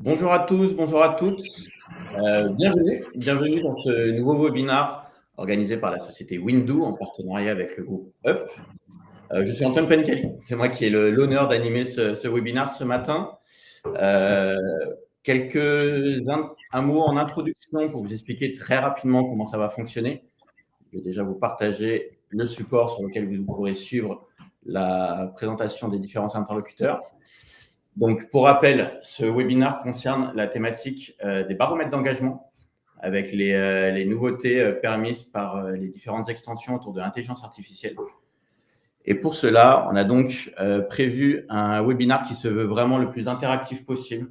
Bonjour à tous, bonjour à toutes. Bienvenue dans ce nouveau webinaire organisé par la société Windoo en partenariat avec le groupe Up. Je suis Antoine Pencali, c'est moi qui ai l'honneur d'animer ce webinaire ce matin. Un mot en introduction pour vous expliquer très rapidement comment ça va fonctionner. Je vais déjà vous partager le support sur lequel vous pourrez suivre la présentation des différents interlocuteurs. Donc, pour rappel, ce webinaire concerne la thématique des baromètres d'engagement avec les nouveautés permises par les différentes extensions autour de l'intelligence artificielle. Et pour cela, on a donc prévu un webinaire qui se veut vraiment le plus interactif possible.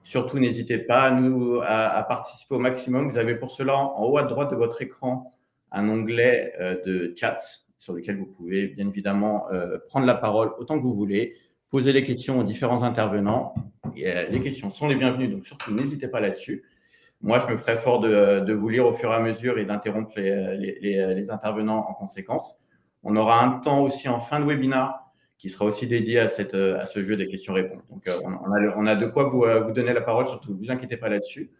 Surtout, n'hésitez pas à participer au maximum. Vous avez pour cela, en haut à droite de votre écran, un onglet de chat sur lequel vous pouvez bien évidemment prendre la parole autant que vous voulez, poser les questions aux différents intervenants. Et, les questions sont les bienvenues, donc surtout, n'hésitez pas là-dessus. Moi, je me ferai fort de vous lire au fur et à mesure et d'interrompre les intervenants en conséquence. On aura un temps aussi en fin de webinaire qui sera aussi dédié à ce jeu des questions-réponses. Donc, on a de quoi vous donner la parole, surtout, ne vous inquiétez pas là-dessus.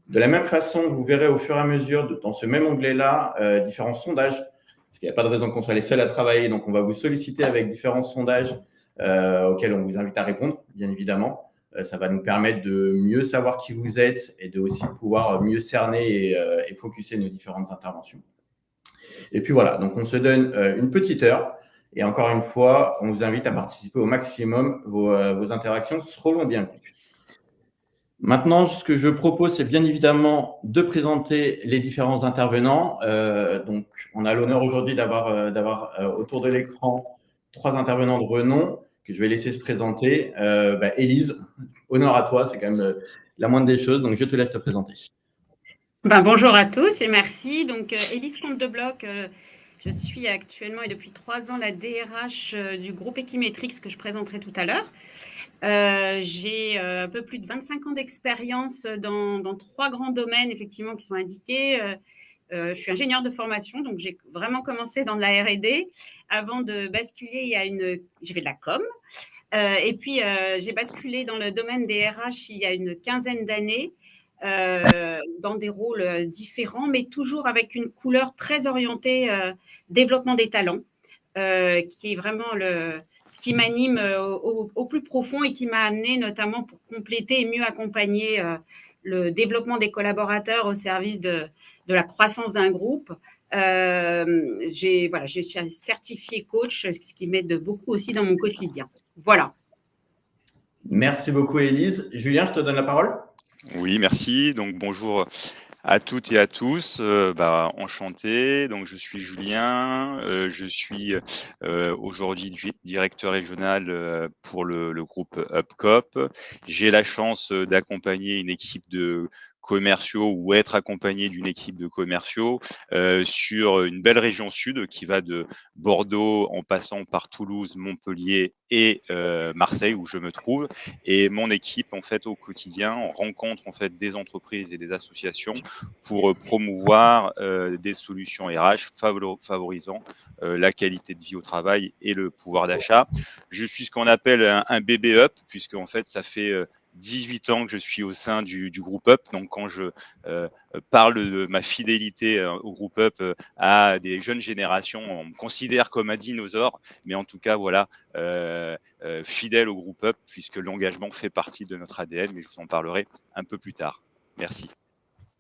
De la même façon, vous verrez au fur et à mesure, dans ce même onglet-là, différents sondages, parce qu'il n'y a pas de raison qu'on soit les seuls à travailler. Donc, on va vous solliciter avec différents sondages auxquels on vous invite à répondre, bien évidemment. Ça va nous permettre de mieux savoir qui vous êtes et de aussi pouvoir mieux cerner et focuser nos différentes interventions. Et puis voilà, donc on se donne une petite heure. Et encore une fois, on vous invite à participer au maximum. Vos interactions seront bienvenues. Maintenant, ce que je propose, c'est bien évidemment de présenter les différents intervenants. Donc, on a l'honneur aujourd'hui d'avoir autour de l'écran 3 intervenants de renom que je vais laisser se présenter. Élise, honneur à toi, c'est quand même la moindre des choses. Donc, je te laisse te présenter. Bonjour à tous et merci. Donc, Élise Comte-Debloc, je suis actuellement et depuis 3 ans la DRH du groupe Equimetrix que je présenterai tout à l'heure. J'ai un peu plus de 25 ans d'expérience dans 3 grands domaines effectivement qui sont indiqués. Je suis ingénieure de formation, donc j'ai vraiment commencé dans de la R&D avant de basculer. J'ai fait de la com. Et puis, j'ai basculé dans le domaine des RH il y a une quinzaine d'années. Dans des rôles différents, mais toujours avec une couleur très orientée développement des talents, qui est vraiment ce qui m'anime au plus profond et qui m'a amené notamment pour compléter et mieux accompagner le développement des collaborateurs au service de la croissance d'un groupe. Je suis certifiée coach, ce qui m'aide beaucoup aussi dans mon quotidien. Voilà. Merci beaucoup, Élise. Julien, je te donne la parole. Oui, merci. Donc, bonjour à toutes et à tous. Enchanté. Donc, je suis Julien. Je suis aujourd'hui directeur régional pour le groupe Upcop. J'ai la chance d'accompagner une équipe de commerciaux ou être accompagné d'une équipe de commerciaux sur une belle région sud qui va de Bordeaux en passant par Toulouse, Montpellier et Marseille où je me trouve. Et mon équipe, en fait, au quotidien, on rencontre en fait des entreprises et des associations pour promouvoir des solutions RH favorisant la qualité de vie au travail et le pouvoir d'achat. Je suis ce qu'on appelle un bébé Up, puisque en fait, ça fait 18 ans que je suis au sein du groupe Up. Donc, quand je parle de ma fidélité au groupe Up à des jeunes générations, on me considère comme un dinosaure. Mais en tout cas, voilà, fidèle au groupe Up, puisque l'engagement fait partie de notre ADN. Mais je vous en parlerai un peu plus tard. Merci.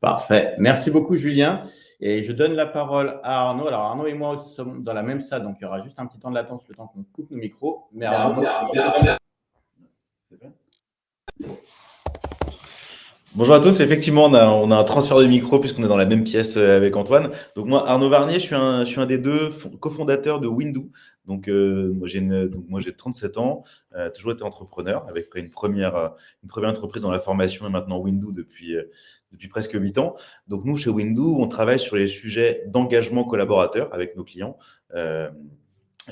Parfait. Merci beaucoup, Julien. Et je donne la parole à Arnaud. Alors, Arnaud et moi sommes dans la même salle, donc il y aura juste un petit temps de latence le temps qu'on coupe nos micros. Mais Arnaud, Bonjour à tous, effectivement on a un transfert de micro puisqu'on est dans la même pièce avec Antoine. Donc moi Arnaud Varnier, je suis un des 2 cofondateurs de Windoo. Donc moi j'ai 37 ans, toujours été entrepreneur avec une première entreprise dans la formation et maintenant Windoo depuis presque 8 ans. Donc nous chez Windoo, on travaille sur les sujets d'engagement collaborateur avec nos clients.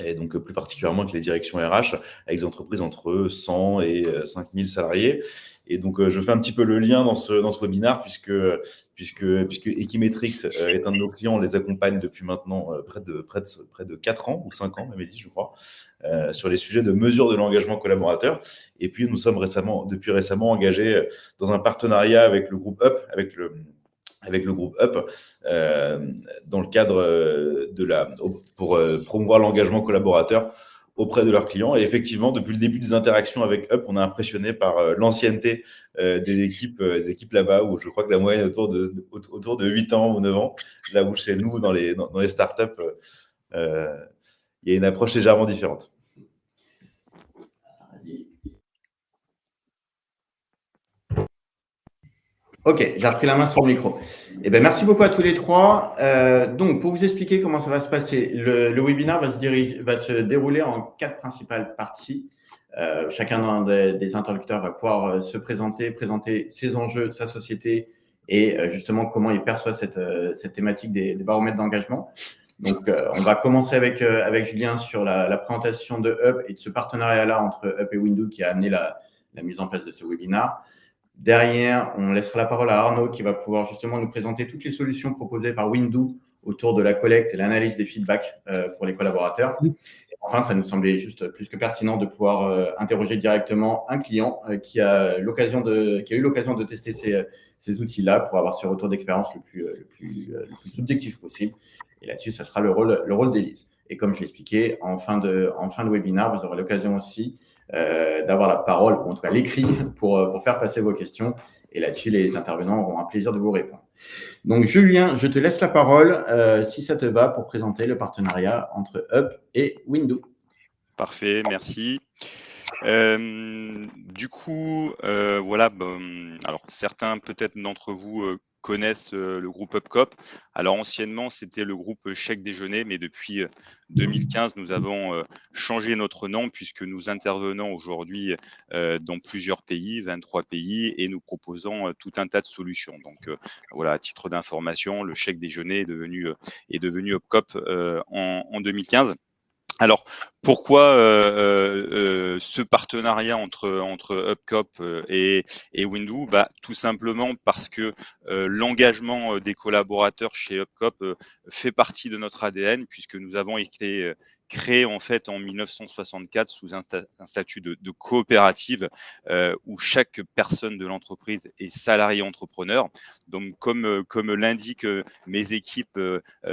et donc plus particulièrement avec les directions RH, avec des entreprises entre 100 et 5000 salariés. Et donc, je fais un petit peu le lien dans ce webinaire, puisque Equimetrix est un de nos clients. On les accompagne depuis maintenant près de 4 ans ou 5 ans, Amélie, je crois, sur les sujets de mesure de l'engagement collaborateur. Et puis, nous sommes depuis récemment engagés dans un partenariat avec le groupe UP, dans le cadre pour promouvoir l'engagement collaborateur auprès de leurs clients. Et effectivement, depuis le début des interactions avec Up, on est impressionné par l'ancienneté des équipes là-bas, où je crois que la moyenne est autour de 8 ans ou 9 ans. Là où chez nous, dans les startups, il y a une approche légèrement différente. Ok, j'ai repris la main sur le micro. Eh bien, merci beaucoup à tous les trois. Donc, pour vous expliquer comment ça va se passer, le webinaire va se dérouler en 4 principales parties. Chacun des interlocuteurs va pouvoir se présenter ses enjeux, sa société et justement comment il perçoit cette thématique des baromètres d'engagement. Donc, on va commencer avec Julien sur la présentation de Up et de ce partenariat-là entre Up et Windoo qui a amené la mise en place de ce webinaire. Derrière, on laissera la parole à Arnaud qui va pouvoir justement nous présenter toutes les solutions proposées par Windoo autour de la collecte et l'analyse des feedbacks pour les collaborateurs. Et enfin, ça nous semblait juste plus que pertinent de pouvoir interroger directement un client qui a eu l'occasion de tester ces outils-là pour avoir ce retour d'expérience le plus objectif possible. Et là-dessus, ça sera le rôle d'Élise. Et comme je l'expliquais, en fin de webinaire, vous aurez l'occasion aussi d'avoir la parole, ou en tout cas l'écrit, pour faire passer vos questions. Et là-dessus, les intervenants auront un plaisir de vous répondre. Donc, Julien, je te laisse la parole, si ça te va, pour présenter le partenariat entre Up et Windoo. Parfait, merci. Du coup, voilà, alors certains peut-être d'entre vous connaissent le groupe UpCoop. Alors anciennement, c'était le groupe Chèque Déjeuner, mais depuis 2015, nous avons changé notre nom puisque nous intervenons aujourd'hui dans plusieurs pays, 23 pays, et nous proposons tout un tas de solutions. Donc voilà, à titre d'information, le Chèque Déjeuner est devenu UpCoop en 2015. Alors, pourquoi ce partenariat entre UpCoop et Windoo? Tout simplement parce que l'engagement des collaborateurs chez UpCoop fait partie de notre ADN, puisque nous avons été créés en fait en 1964 sous un statut de coopérative où chaque personne de l'entreprise est salarié entrepreneur. Donc, comme l'indiquent mes équipes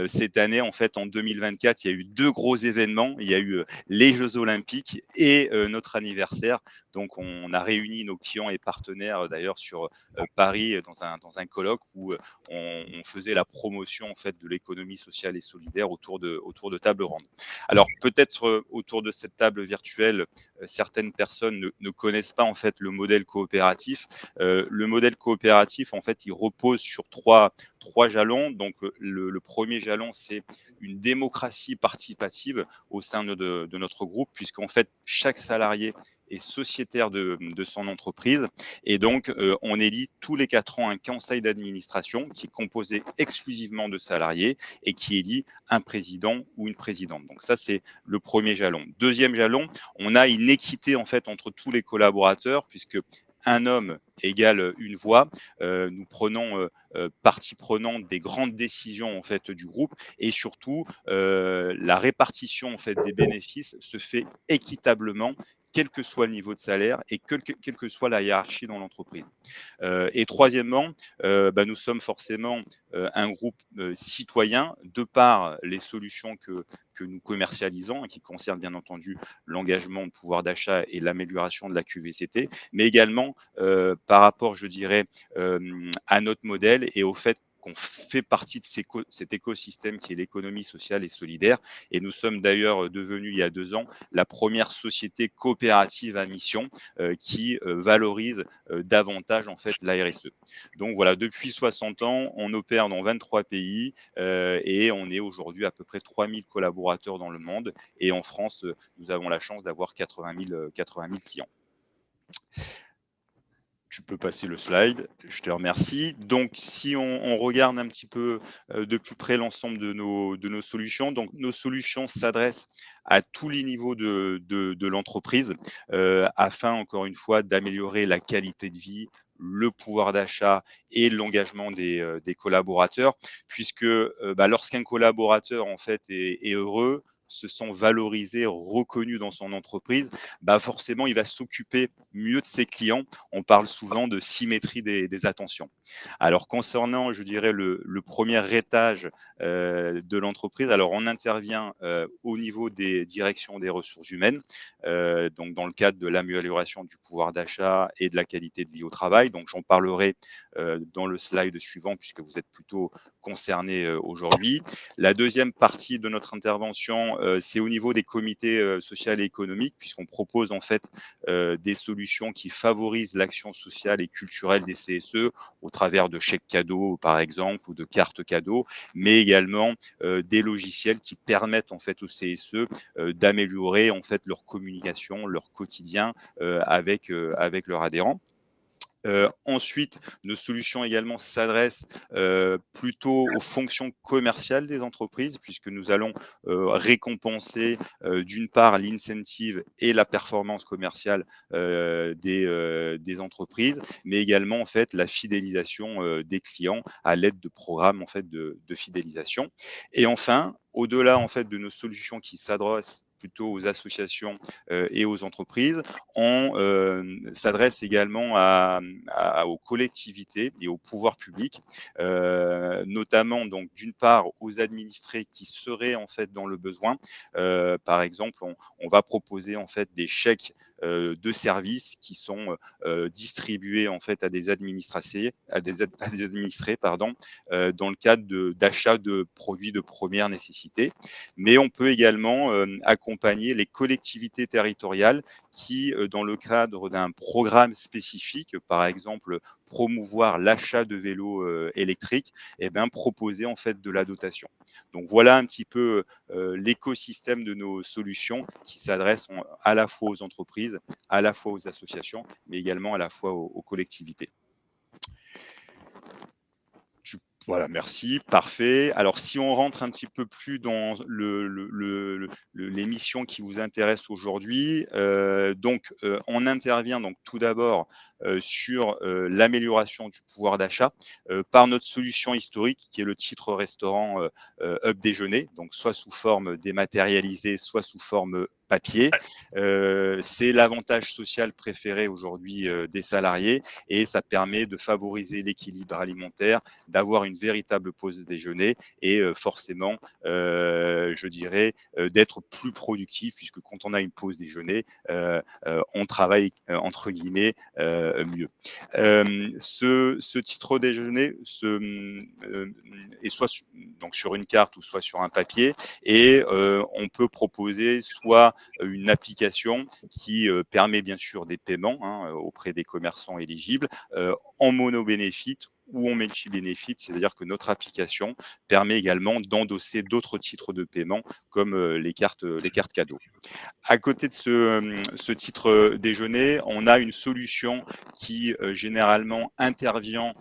cette année, en fait, en 2024, il y a eu 2 gros événements. Il y a eu les Jeux Olympiques et notre anniversaire. Donc, on a réuni nos clients et partenaires d'ailleurs sur Paris dans un colloque où on faisait la promotion en fait de l'économie sociale et solidaire autour de tables rondes. Alors, peut-être autour de cette table virtuelle, certaines personnes ne connaissent pas en fait le modèle coopératif. Le modèle coopératif, en fait, il repose sur trois jalons. Donc, le premier jalon, c'est une démocratie participative au sein de notre groupe, puisqu'en fait, chaque salarié est sociétaire de son entreprise. Et donc, on élit tous les 4 ans un conseil d'administration qui est composé exclusivement de salariés et qui élit un président ou une présidente. Donc ça, c'est le premier jalon. Deuxième jalon, on a une équité en fait entre tous les collaborateurs, puisque un homme égale une voix. Nous prenons partie prenante des grandes décisions en fait du groupe, et surtout la répartition en fait des bénéfices se fait équitablement, quel que soit le niveau de salaire et quelle que soit la hiérarchie dans l'entreprise. Et troisièmement, nous sommes forcément un groupe citoyen, de par les solutions que nous commercialisons, et qui concernent bien entendu l'engagement de pouvoir d'achat et l'amélioration de la QVCT, mais également par rapport, je dirais, à notre modèle et au fait qu'on fait partie de cet écosystème qui est l'économie sociale et solidaire. Et nous sommes d'ailleurs devenus, il y a 2 ans, la première société coopérative à mission qui valorise davantage en fait la RSE. Donc voilà, depuis 60 ans, on opère dans 23 pays et on est aujourd'hui à peu près 3000 collaborateurs dans le monde. Et en France, nous avons la chance d'avoir 80 000 clients. Tu peux passer le slide, je te remercie. Donc, si on regarde un petit peu de plus près l'ensemble de nos solutions, donc nos solutions s'adressent à tous les niveaux de l'entreprise afin, encore une fois, d'améliorer la qualité de vie, le pouvoir d'achat et l'engagement des collaborateurs, puisque lorsqu'un collaborateur en fait est heureux, se sent valorisé, reconnu dans son entreprise, forcément, il va s'occuper mieux de ses clients. On parle souvent de symétrie des attentions. Alors, concernant, je dirais, le premier étage de l'entreprise, alors on intervient au niveau des directions des ressources humaines, donc dans le cadre de l'amélioration du pouvoir d'achat et de la qualité de vie au travail. Donc, j'en parlerai dans le slide suivant, puisque vous êtes plutôt concernés aujourd'hui. La deuxième partie de notre intervention, c'est au niveau des comités sociaux et économiques, puisqu'on propose en fait des solutions qui favorisent l'action sociale et culturelle des CSE au travers de chèques cadeaux, par exemple, ou de cartes cadeaux, mais également des logiciels qui permettent en fait aux CSE d'améliorer en fait leur communication, leur quotidien avec leurs adhérents. Ensuite, nos solutions également s'adressent plutôt aux fonctions commerciales des entreprises, puisque nous allons récompenser d'une part l'incentive et la performance commerciale des entreprises, mais également en fait la fidélisation des clients à l'aide de programmes en fait de fidélisation. Et enfin, au-delà en fait de nos solutions qui s'adressent plutôt aux associations et aux entreprises, on s'adresse également aux collectivités et aux pouvoirs publics, notamment donc d'une part aux administrés qui seraient en fait dans le besoin. Par exemple, on va proposer en fait des chèques de services qui sont distribués en fait à des administrés, pardon, dans le cadre d'achat de produits de première nécessité. Mais on peut également accompagner les collectivités territoriales qui, dans le cadre d'un programme spécifique, par exemple promouvoir l'achat de vélos électriques, proposer en fait de la dotation. Donc voilà un petit peu l'écosystème de nos solutions qui s'adressent à la fois aux entreprises, à la fois aux associations, mais également à la fois aux collectivités. Voilà, merci, parfait. Alors, si on rentre un petit peu plus dans les missions qui vous intéressent aujourd'hui, on intervient donc tout d'abord sur l'amélioration du pouvoir d'achat par notre solution historique qui est le titre restaurant Up Déjeuner, donc soit sous forme dématérialisée, soit sous forme papier. C'est l'avantage social préféré aujourd'hui des salariés et ça permet de favoriser l'équilibre alimentaire, d'avoir une véritable pause déjeuner et forcément, je dirais, d'être plus productif puisque quand on a une pause déjeuner, on travaille entre guillemets mieux. Ce titre déjeuner est soit donc sur une carte ou soit sur un papier et on peut proposer soit une application qui permet bien sûr des paiements auprès des commerçants éligibles en mono-bénéfice ou en multi-bénéfice, c'est-à-dire que notre application permet également d'endosser d'autres titres de paiement comme les cartes cadeaux. À côté de ce titre déjeuner, on a une solution qui généralement intervient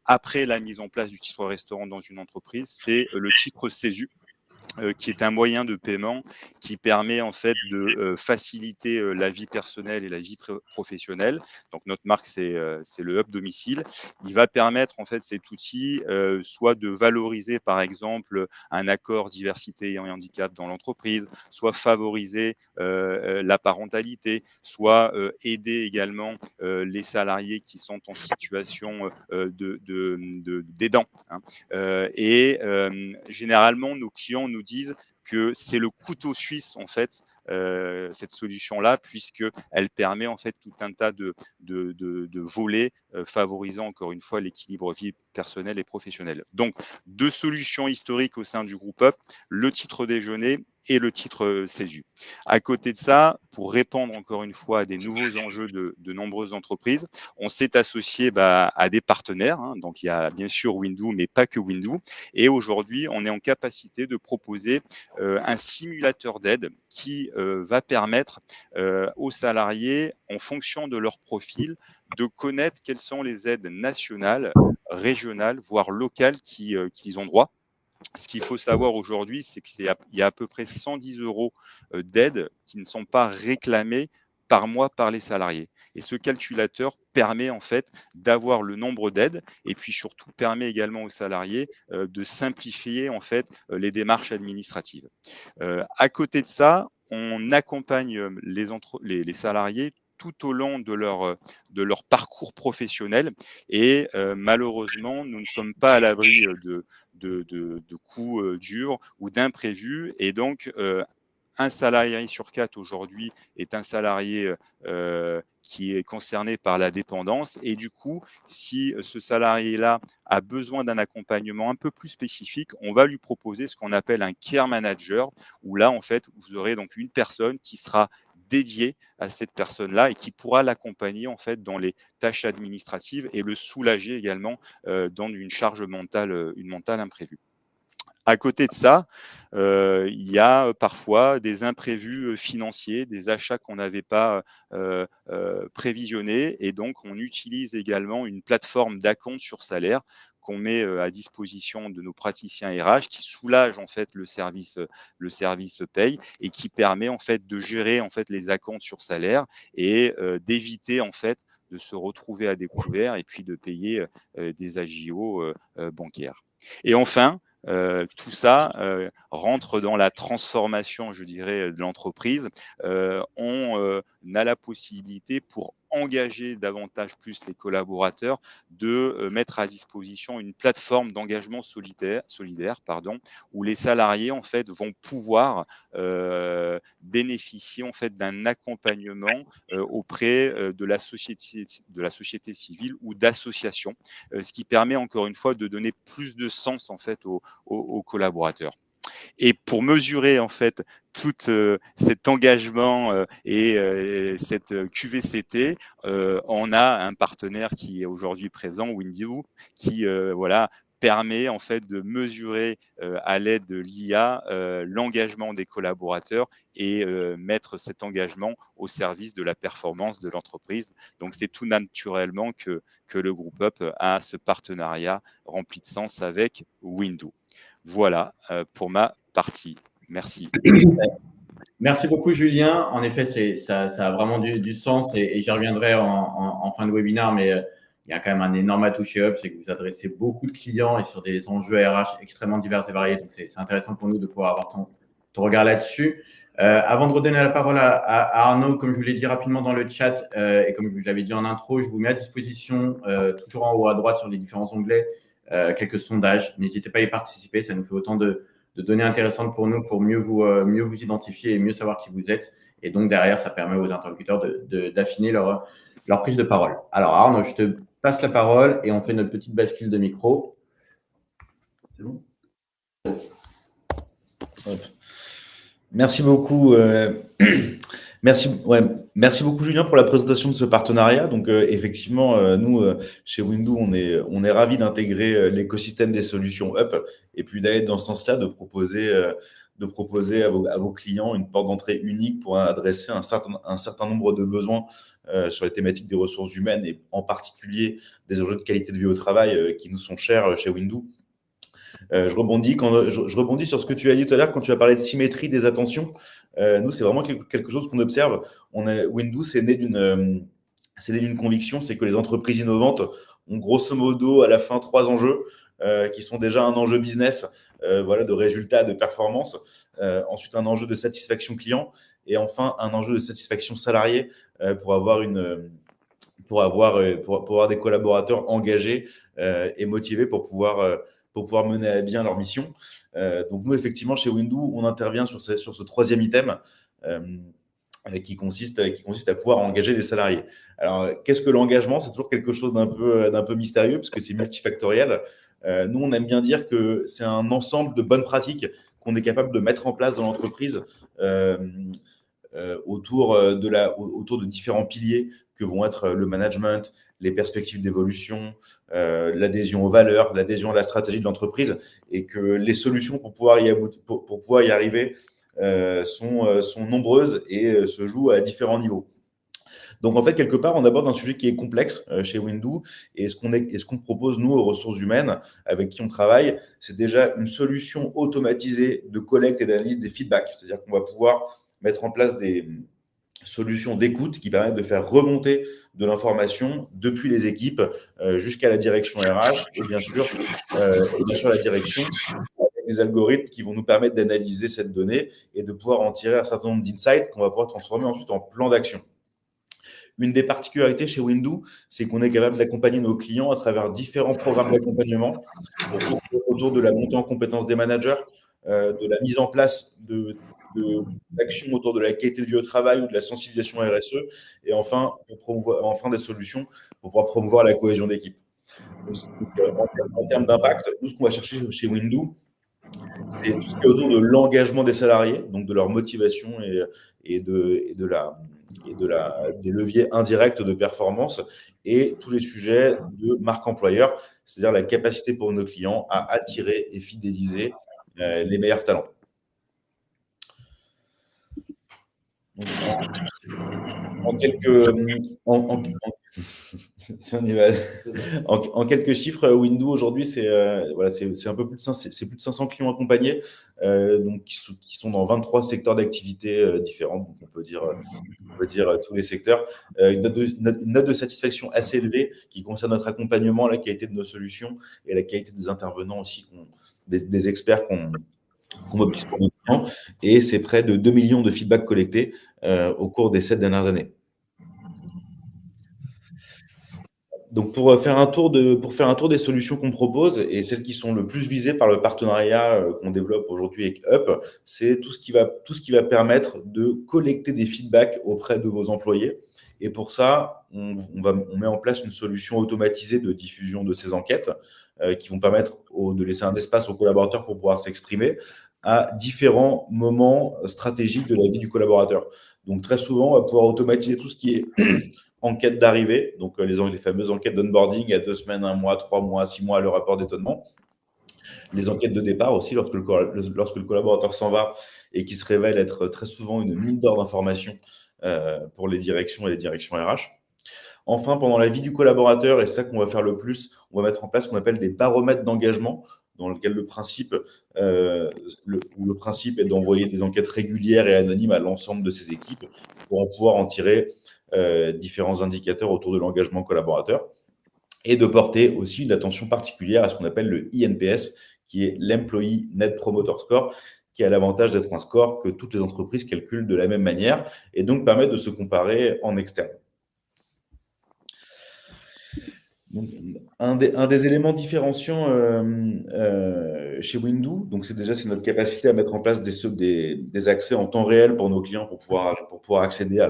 après la mise en place du titre restaurant dans une entreprise, c'est le titre CESU. Qui est un moyen de paiement qui permet en fait de faciliter la vie personnelle et la vie professionnelle. Donc notre marque c'est le Up Domicile. Il va permettre en fait cet outil soit de valoriser par exemple un accord diversité et handicap dans l'entreprise, soit favoriser la parentalité, soit aider également les salariés qui sont en situation d'aidant. Généralement nos clients nous disent que c'est le couteau suisse en fait cette solution-là puisqu'elle permet en fait tout un tas de volets favorisant encore une fois l'équilibre vie personnelle et professionnelle. Donc deux solutions historiques au sein du groupe Up, le titre déjeuner et le titre CESU. À côté de ça, pour répondre encore une fois à des nouveaux enjeux de nombreuses entreprises, on s'est associé à des partenaires. Donc il y a bien sûr Windoo, mais pas que Windoo. Et aujourd'hui, on est en capacité de proposer un simulateur d'aide qui va permettre aux salariés, en fonction de leur profil, de connaître quelles sont les aides nationales, régionales, voire locales qu'ils ont droit. Ce qu'il faut savoir aujourd'hui, c'est qu'il y a à peu près 110 € d'aide qui ne sont pas réclamés par mois par les salariés. Et ce calculateur permet en fait d'avoir le nombre d'aides et puis surtout permet également aux salariés de simplifier en fait les démarches administratives. À côté de ça, on accompagne les salariés tout au long de leur parcours professionnel et malheureusement, nous ne sommes pas à l'abri de coups durs ou d'imprévus et donc un salarié sur 4 aujourd'hui est un salarié qui est concerné par la dépendance et du coup, si ce salarié-là a besoin d'un accompagnement un peu plus spécifique, on va lui proposer ce qu'on appelle un care manager où là, en fait, vous aurez donc une personne qui sera dédiée à cette personne-là et qui pourra l'accompagner en fait dans les tâches administratives et le soulager également dans une charge mentale imprévue. À côté de ça, il y a parfois des imprévus financiers, des achats qu'on n'avait pas prévisionnés et donc on utilise également une plateforme d'acompte sur salaire qu'on met à disposition de nos praticiens RH qui soulage en fait le service paye et qui permet en fait de gérer en fait les acomptes sur salaire et d'éviter en fait de se retrouver à découvert et puis de payer des agios bancaires. Et enfin, tout ça rentre dans la transformation, je dirais, de l'entreprise. On a la possibilité pour engager davantage plus les collaborateurs de mettre à disposition une plateforme d'engagement solidaire, où les salariés en fait vont pouvoir bénéficier en fait d'un accompagnement auprès de la société civile ou d'associations, ce qui permet encore une fois de donner plus de sens en fait aux collaborateurs. Et pour mesurer en fait tout cet engagement et cette QVCT, on a un partenaire qui est aujourd'hui présent, Windu, qui permet en fait de mesurer à l'aide de l'IA l'engagement des collaborateurs et mettre cet engagement au service de la performance de l'entreprise. Donc c'est tout naturellement que le groupe Up a ce partenariat rempli de sens avec Windu. Voilà pour ma partie. Merci. Merci beaucoup, Julien. En effet, ça a vraiment du sens et j'y reviendrai en fin de webinaire, mais il y a quand même un énorme atout chez Up, c'est que vous adressez beaucoup de clients et sur des enjeux RH extrêmement divers et variés. Donc, c'est intéressant pour nous de pouvoir avoir ton regard là-dessus. Avant de redonner la parole à Arnaud, comme je vous l'ai dit rapidement dans le chat et comme je vous l'avais dit en intro, je vous mets à disposition, toujours en haut à droite sur les différents onglets, quelques sondages. N'hésitez pas à y participer, ça nous fait autant de données intéressantes pour nous, pour mieux vous identifier et mieux savoir qui vous êtes. Et donc, derrière, ça permet aux interlocuteurs d'affiner leur prise de parole. Alors, Arnaud, je te passe la parole et on fait notre petite bascule de micro. C'est bon ? Merci beaucoup. Merci beaucoup, Julien, pour la présentation de ce partenariat. Donc, effectivement, nous, chez Windu, on est ravis d'intégrer l'écosystème des solutions Up et puis d'aller dans ce sens-là, de proposer à vos clients une porte d'entrée unique pour adresser un certain nombre de besoins sur les thématiques des ressources humaines et en particulier des enjeux de qualité de vie au travail qui nous sont chers chez Windu. Je rebondis sur ce que tu as dit tout à l'heure quand tu as parlé de symétrie des attentions. Nous, c'est vraiment quelque chose qu'on observe. Windu, c'est né d'une conviction, c'est que les entreprises innovantes ont grosso modo à la fin 3 enjeux qui sont déjà un enjeu business, de résultats, de performance. Ensuite, un enjeu de satisfaction client et enfin un enjeu de satisfaction salarié pour avoir des collaborateurs engagés et motivés pour pouvoir mener à bien leur mission. Donc nous, effectivement, chez Windu, on intervient sur ce 3e item qui consiste à pouvoir engager les salariés. Alors, qu'est-ce que l'engagement ? C'est toujours quelque chose d'un peu mystérieux parce que c'est multifactoriel. Nous, on aime bien dire que c'est un ensemble de bonnes pratiques qu'on est capable de mettre en place dans l'entreprise autour de différents piliers que vont être le management, les perspectives d'évolution, l'adhésion aux valeurs, l'adhésion à la stratégie de l'entreprise, et que les solutions pour pouvoir y arriver sont nombreuses et se jouent à différents niveaux. Donc, en fait, quelque part, on aborde un sujet qui est complexe chez Windoo, et ce qu'on propose, nous, aux ressources humaines avec qui on travaille, c'est déjà une solution automatisée de collecte et d'analyse des feedbacks. C'est-à-dire qu'on va pouvoir mettre en place des solutions d'écoute qui permettent de faire remonter de l'information depuis les équipes jusqu'à la direction RH et bien sûr la direction, avec des algorithmes qui vont nous permettre d'analyser cette donnée et de pouvoir en tirer un certain nombre d'insights qu'on va pouvoir transformer ensuite en plan d'action. Une des particularités chez Windoo, c'est qu'on est capable d'accompagner nos clients à travers différents programmes d'accompagnement autour de la montée en compétences des managers, de la mise en place d'actions autour de la qualité de vie au travail ou de la sensibilisation RSE, et enfin des solutions pour pouvoir promouvoir la cohésion d'équipe. En termes d'impact, nous, ce qu'on va chercher chez Windoo, c'est tout ce qui est autour de l'engagement des salariés, donc de leur motivation et des leviers indirects de performance, et tous les sujets de marque employeur, c'est-à-dire la capacité pour nos clients à attirer et fidéliser les meilleurs talents. Donc, en quelques chiffres, Windoo aujourd'hui, c'est un peu plus de 500 clients accompagnés, donc qui sont dans 23 secteurs d'activité différents. Donc on peut dire tous les secteurs. Une note de satisfaction assez élevée qui concerne notre accompagnement, la qualité de nos solutions et la qualité des intervenants aussi, des experts qu'on mobilise pour nos clients. Et c'est près de 2 millions de feedbacks collectés au cours des 7 dernières années. Donc, pour faire un tour des solutions qu'on propose et celles qui sont le plus visées par le partenariat qu'on développe aujourd'hui avec Up, c'est tout ce qui va permettre de collecter des feedbacks auprès de vos employés. Et pour ça, on met en place une solution automatisée de diffusion de ces enquêtes qui vont permettre de laisser un espace aux collaborateurs pour pouvoir s'exprimer à différents moments stratégiques de la vie du collaborateur. Donc, très souvent, on va pouvoir automatiser tout ce qui est enquête d'arrivée, donc les fameuses enquêtes d'onboarding à 2 semaines, 1 mois, 3 mois, 6 mois, le rapport d'étonnement. Les enquêtes de départ aussi, lorsque le collaborateur s'en va et qui se révèle être très souvent une mine d'or d'informations pour les directions et les directions RH. Enfin, pendant la vie du collaborateur, et c'est ça qu'on va faire le plus, on va mettre en place ce qu'on appelle des baromètres d'engagement, dans lequel le principe est d'envoyer des enquêtes régulières et anonymes à l'ensemble de ses équipes pour pouvoir en tirer différents indicateurs autour de l'engagement collaborateur, et de porter aussi une attention particulière à ce qu'on appelle le INPS, qui est l'Employee Net Promoter Score, qui a l'avantage d'être un score que toutes les entreprises calculent de la même manière et donc permet de se comparer en externe. Donc, un des éléments différenciants chez Windoo, donc c'est notre capacité à mettre en place des accès en temps réel pour nos clients pour pouvoir accéder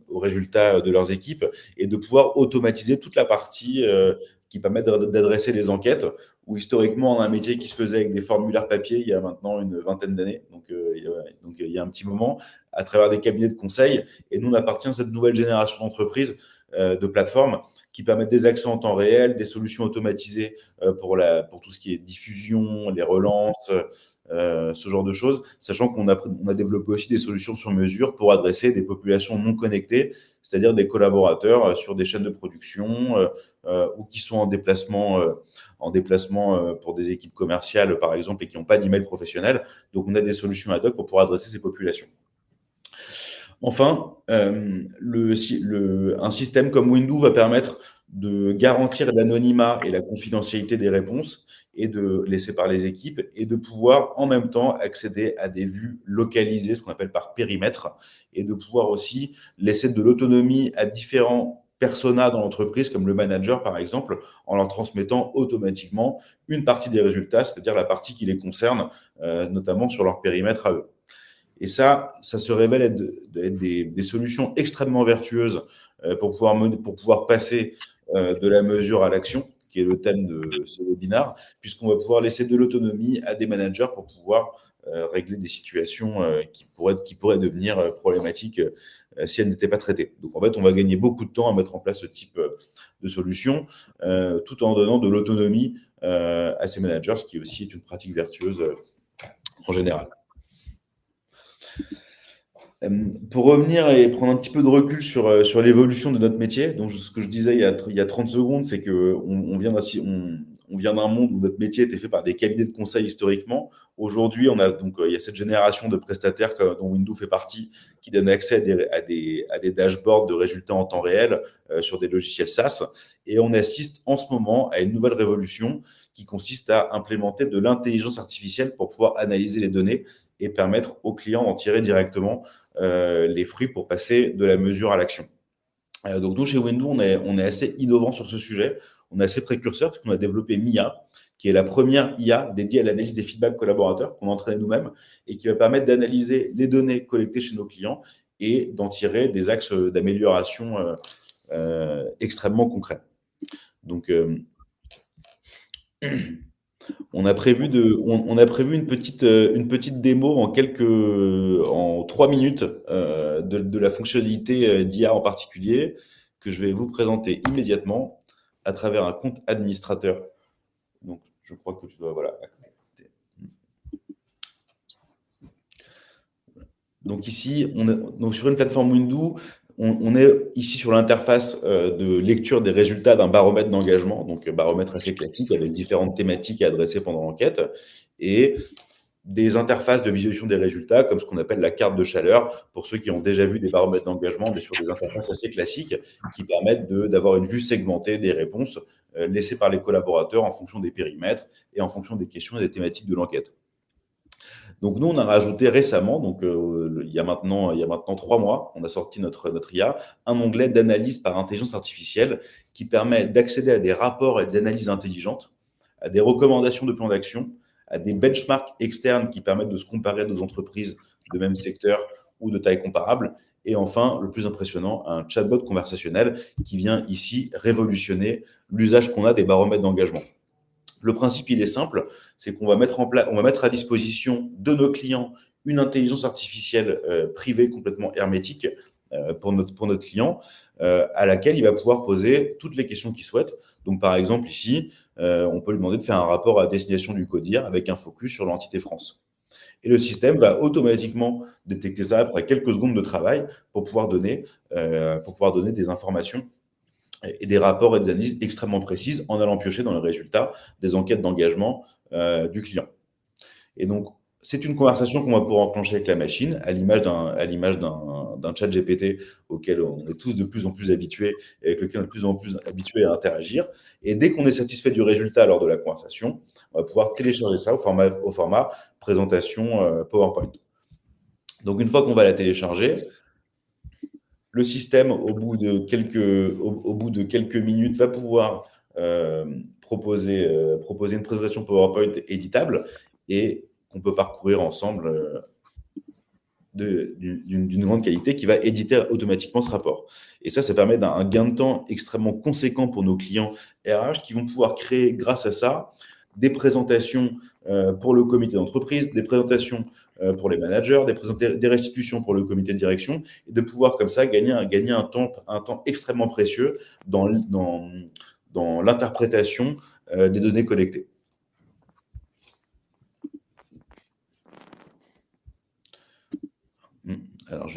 aux résultats de leurs équipes et de pouvoir automatiser toute la partie qui permet d'adresser les enquêtes, où historiquement, on a un métier qui se faisait avec des formulaires papier il y a maintenant une vingtaine d'années, donc il y a un petit moment, à travers des cabinets de conseil. Et nous, on appartient à cette nouvelle génération d'entreprises, de plateformes qui permettent des accès en temps réel, des solutions automatisées pour tout ce qui est diffusion, les relances, ce genre de choses, sachant qu'on a développé aussi des solutions sur mesure pour adresser des populations non connectées, c'est-à-dire des collaborateurs sur des chaînes de production ou qui sont en déplacement pour des équipes commerciales, par exemple, et qui n'ont pas d'email professionnel. Donc, on a des solutions ad hoc pour pouvoir adresser ces populations. Enfin, un système comme Windoo va permettre de garantir l'anonymat et la confidentialité des réponses et de laisser par les équipes et de pouvoir en même temps accéder à des vues localisées, ce qu'on appelle par périmètre, et de pouvoir aussi laisser de l'autonomie à différents personas dans l'entreprise, comme le manager par exemple, en leur transmettant automatiquement une partie des résultats, c'est-à-dire la partie qui les concerne, notamment sur leur périmètre à eux. Et ça se révèle être des solutions extrêmement vertueuses pour pouvoir passer de la mesure à l'action, qui est le thème de ce webinaire, puisqu'on va pouvoir laisser de l'autonomie à des managers pour pouvoir régler des situations qui pourraient devenir problématiques si elles n'étaient pas traitées. Donc, en fait, on va gagner beaucoup de temps à mettre en place ce type de solution, tout en donnant de l'autonomie à ces managers, ce qui aussi est une pratique vertueuse en général. Pour revenir et prendre un petit peu de recul sur l'évolution de notre métier, donc ce que je disais il y a 30 secondes, c'est qu'on vient d'un monde où notre métier était fait par des cabinets de conseil historiquement. Aujourd'hui, il y a cette génération de prestataires dont Windoo fait partie qui donne accès à des dashboards de résultats en temps réel sur des logiciels SaaS. Et on assiste en ce moment à une nouvelle révolution qui consiste à implémenter de l'intelligence artificielle pour pouvoir analyser les données et permettre aux clients d'en tirer directement les fruits pour passer de la mesure à l'action. Donc nous, chez Windoo, on est assez innovant sur ce sujet. On est assez précurseur parce qu'on a développé MIA, qui est la première IA dédiée à l'analyse des feedbacks collaborateurs qu'on entraîne nous-mêmes et qui va permettre d'analyser les données collectées chez nos clients et d'en tirer des axes d'amélioration extrêmement concrets. Donc, on a prévu une petite démo en 3 minutes de la fonctionnalité d'IA en particulier que je vais vous présenter immédiatement à travers un compte administrateur. Donc, je crois que tu dois accepter. Donc ici, donc sur une plateforme Windoo, on est ici sur l'interface de lecture des résultats d'un baromètre d'engagement, donc baromètre assez classique avec différentes thématiques à adresser pendant l'enquête et des interfaces de visualisation des résultats comme ce qu'on appelle la carte de chaleur pour ceux qui ont déjà vu des baromètres d'engagement, mais sur des interfaces assez classiques qui permettent d'avoir une vue segmentée des réponses laissées par les collaborateurs en fonction des périmètres et en fonction des questions et des thématiques de l'enquête. Donc, nous, on a rajouté récemment, donc il y a maintenant 3 mois, on a sorti notre IA, un onglet d'analyse par intelligence artificielle qui permet d'accéder à des rapports et des analyses intelligentes, à des recommandations de plans d'action, à des benchmarks externes qui permettent de se comparer à d'autres entreprises de même secteur ou de taille comparable. Et enfin, le plus impressionnant, un chatbot conversationnel qui vient ici révolutionner l'usage qu'on a des baromètres d'engagement. Le principe, il est simple, c'est qu'on va mettre à disposition de nos clients une intelligence artificielle privée complètement hermétique pour notre client, à laquelle il va pouvoir poser toutes les questions qu'il souhaite. Donc, par exemple, ici, on peut lui demander de faire un rapport à destination du CODIR avec un focus sur l'entité France. Et le système va automatiquement détecter ça après quelques secondes de travail pour pouvoir donner des informations et des rapports et des analyses extrêmement précises en allant piocher dans les résultats des enquêtes d'engagement du client. Et donc, c'est une conversation qu'on va pouvoir enclencher avec la machine à l'image d'un chat GPT auquel on est tous de plus en plus habitués et avec lequel on est de plus en plus habitués à interagir. Et dès qu'on est satisfait du résultat lors de la conversation, on va pouvoir télécharger ça au format présentation PowerPoint. Donc, une fois qu'on va la télécharger, le système, au bout de quelques minutes, va pouvoir proposer une présentation PowerPoint éditable et qu'on peut parcourir ensemble d'une grande qualité qui va éditer automatiquement ce rapport. Et ça permet d'un gain de temps extrêmement conséquent pour nos clients RH qui vont pouvoir créer, grâce à ça, des présentations pour le comité d'entreprise, des présentations pour les managers, des restitutions pour le comité de direction, et de pouvoir comme ça gagner un temps extrêmement précieux dans l'interprétation des données collectées. Alors,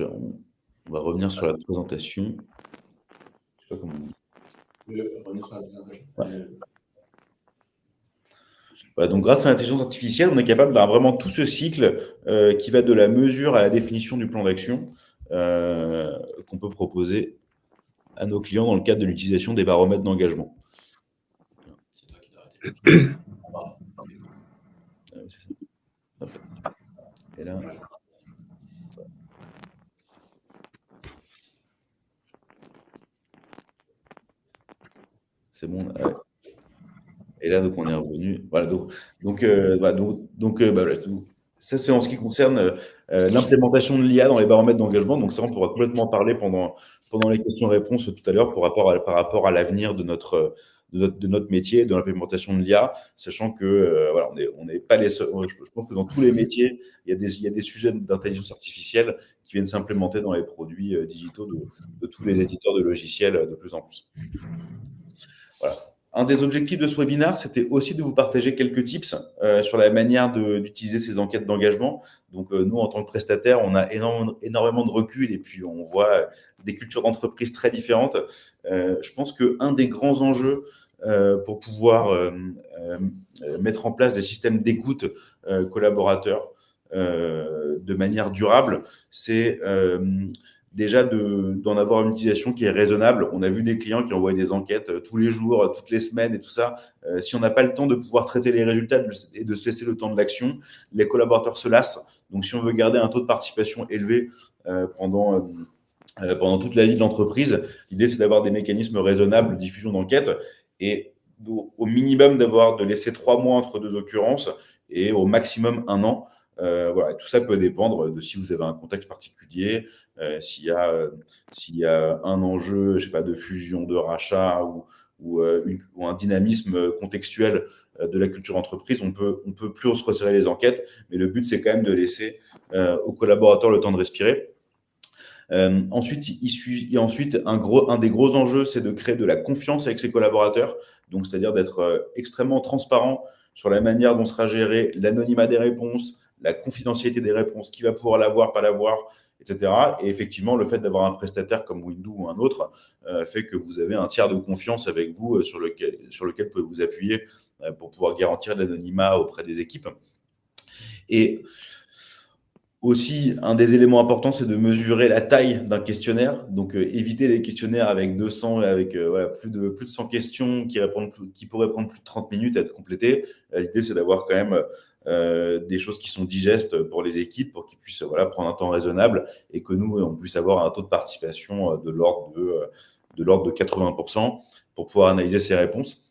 on va revenir sur la présentation. Je sais pas comment on dit. Revenir sur la présentation. Ouais. Voilà, donc, grâce à l'intelligence artificielle, on est capable d'avoir vraiment tout ce cycle qui va de la mesure à la définition du plan d'action qu'on peut proposer à nos clients dans le cadre de l'utilisation des baromètres d'engagement. C'est toi qui dois arrêter. Et là. C'est bon. Et là, donc, on est revenu. Voilà, ça, c'est en ce qui concerne l'implémentation de l'IA dans les baromètres d'engagement. Donc, ça, on pourra complètement parler pendant les questions-réponses tout à l'heure par rapport à l'avenir de notre de notre métier, de l'implémentation de l'IA, sachant que voilà, on n'est pas les seuls. Je pense que dans tous les métiers, il y a des sujets d'intelligence artificielle qui viennent s'implémenter dans les produits digitaux de tous les éditeurs de logiciels de plus en plus. Voilà. Un des objectifs de ce webinaire, c'était aussi de vous partager quelques tips sur la manière d'utiliser ces enquêtes d'engagement. Donc, nous, en tant que prestataire, on a énormément de recul et puis on voit des cultures d'entreprise très différentes. Je pense qu'un des grands enjeux pour pouvoir mettre en place des systèmes d'écoute collaborateurs de manière durable, c'est déjà d'en avoir une utilisation qui est raisonnable. On a vu des clients qui envoient des enquêtes tous les jours, toutes les semaines et tout ça. Si on n'a pas le temps de pouvoir traiter les résultats et de se laisser le temps de l'action, les collaborateurs se lassent. Donc, si on veut garder un taux de participation élevé pendant toute la vie de l'entreprise, l'idée, c'est d'avoir des mécanismes raisonnables de diffusion d'enquêtes et au minimum de laisser 3 mois entre 2 occurrences et au maximum 1 an. Voilà, tout ça peut dépendre de si vous avez un contexte particulier, s'il y a un enjeu, je sais pas, de fusion, de rachat ou un dynamisme contextuel de la culture entreprise, on peut plus se resserrer les enquêtes, mais le but, c'est quand même de laisser aux collaborateurs le temps de respirer. Ensuite, un des gros enjeux, c'est de créer de la confiance avec ses collaborateurs, donc c'est-à-dire d'être extrêmement transparent sur la manière dont sera géré l'anonymat des réponses, la confidentialité des réponses, qui va pouvoir l'avoir, pas l'avoir, etc. Et effectivement, le fait d'avoir un prestataire comme Windoo ou un autre fait que vous avez un tiers de confiance avec vous sur lequel vous pouvez vous appuyer pour pouvoir garantir l'anonymat auprès des équipes. Et aussi, un des éléments importants, c'est de mesurer la taille d'un questionnaire. Donc, éviter les questionnaires avec 200, avec plus de 100 questions qui pourraient prendre plus de 30 minutes à être complétées. L'idée, c'est d'avoir quand même des choses qui sont digestes pour les équipes, pour qu'ils puissent prendre un temps raisonnable et que nous, on puisse avoir un taux de participation de l'ordre de 80% pour pouvoir analyser ces réponses.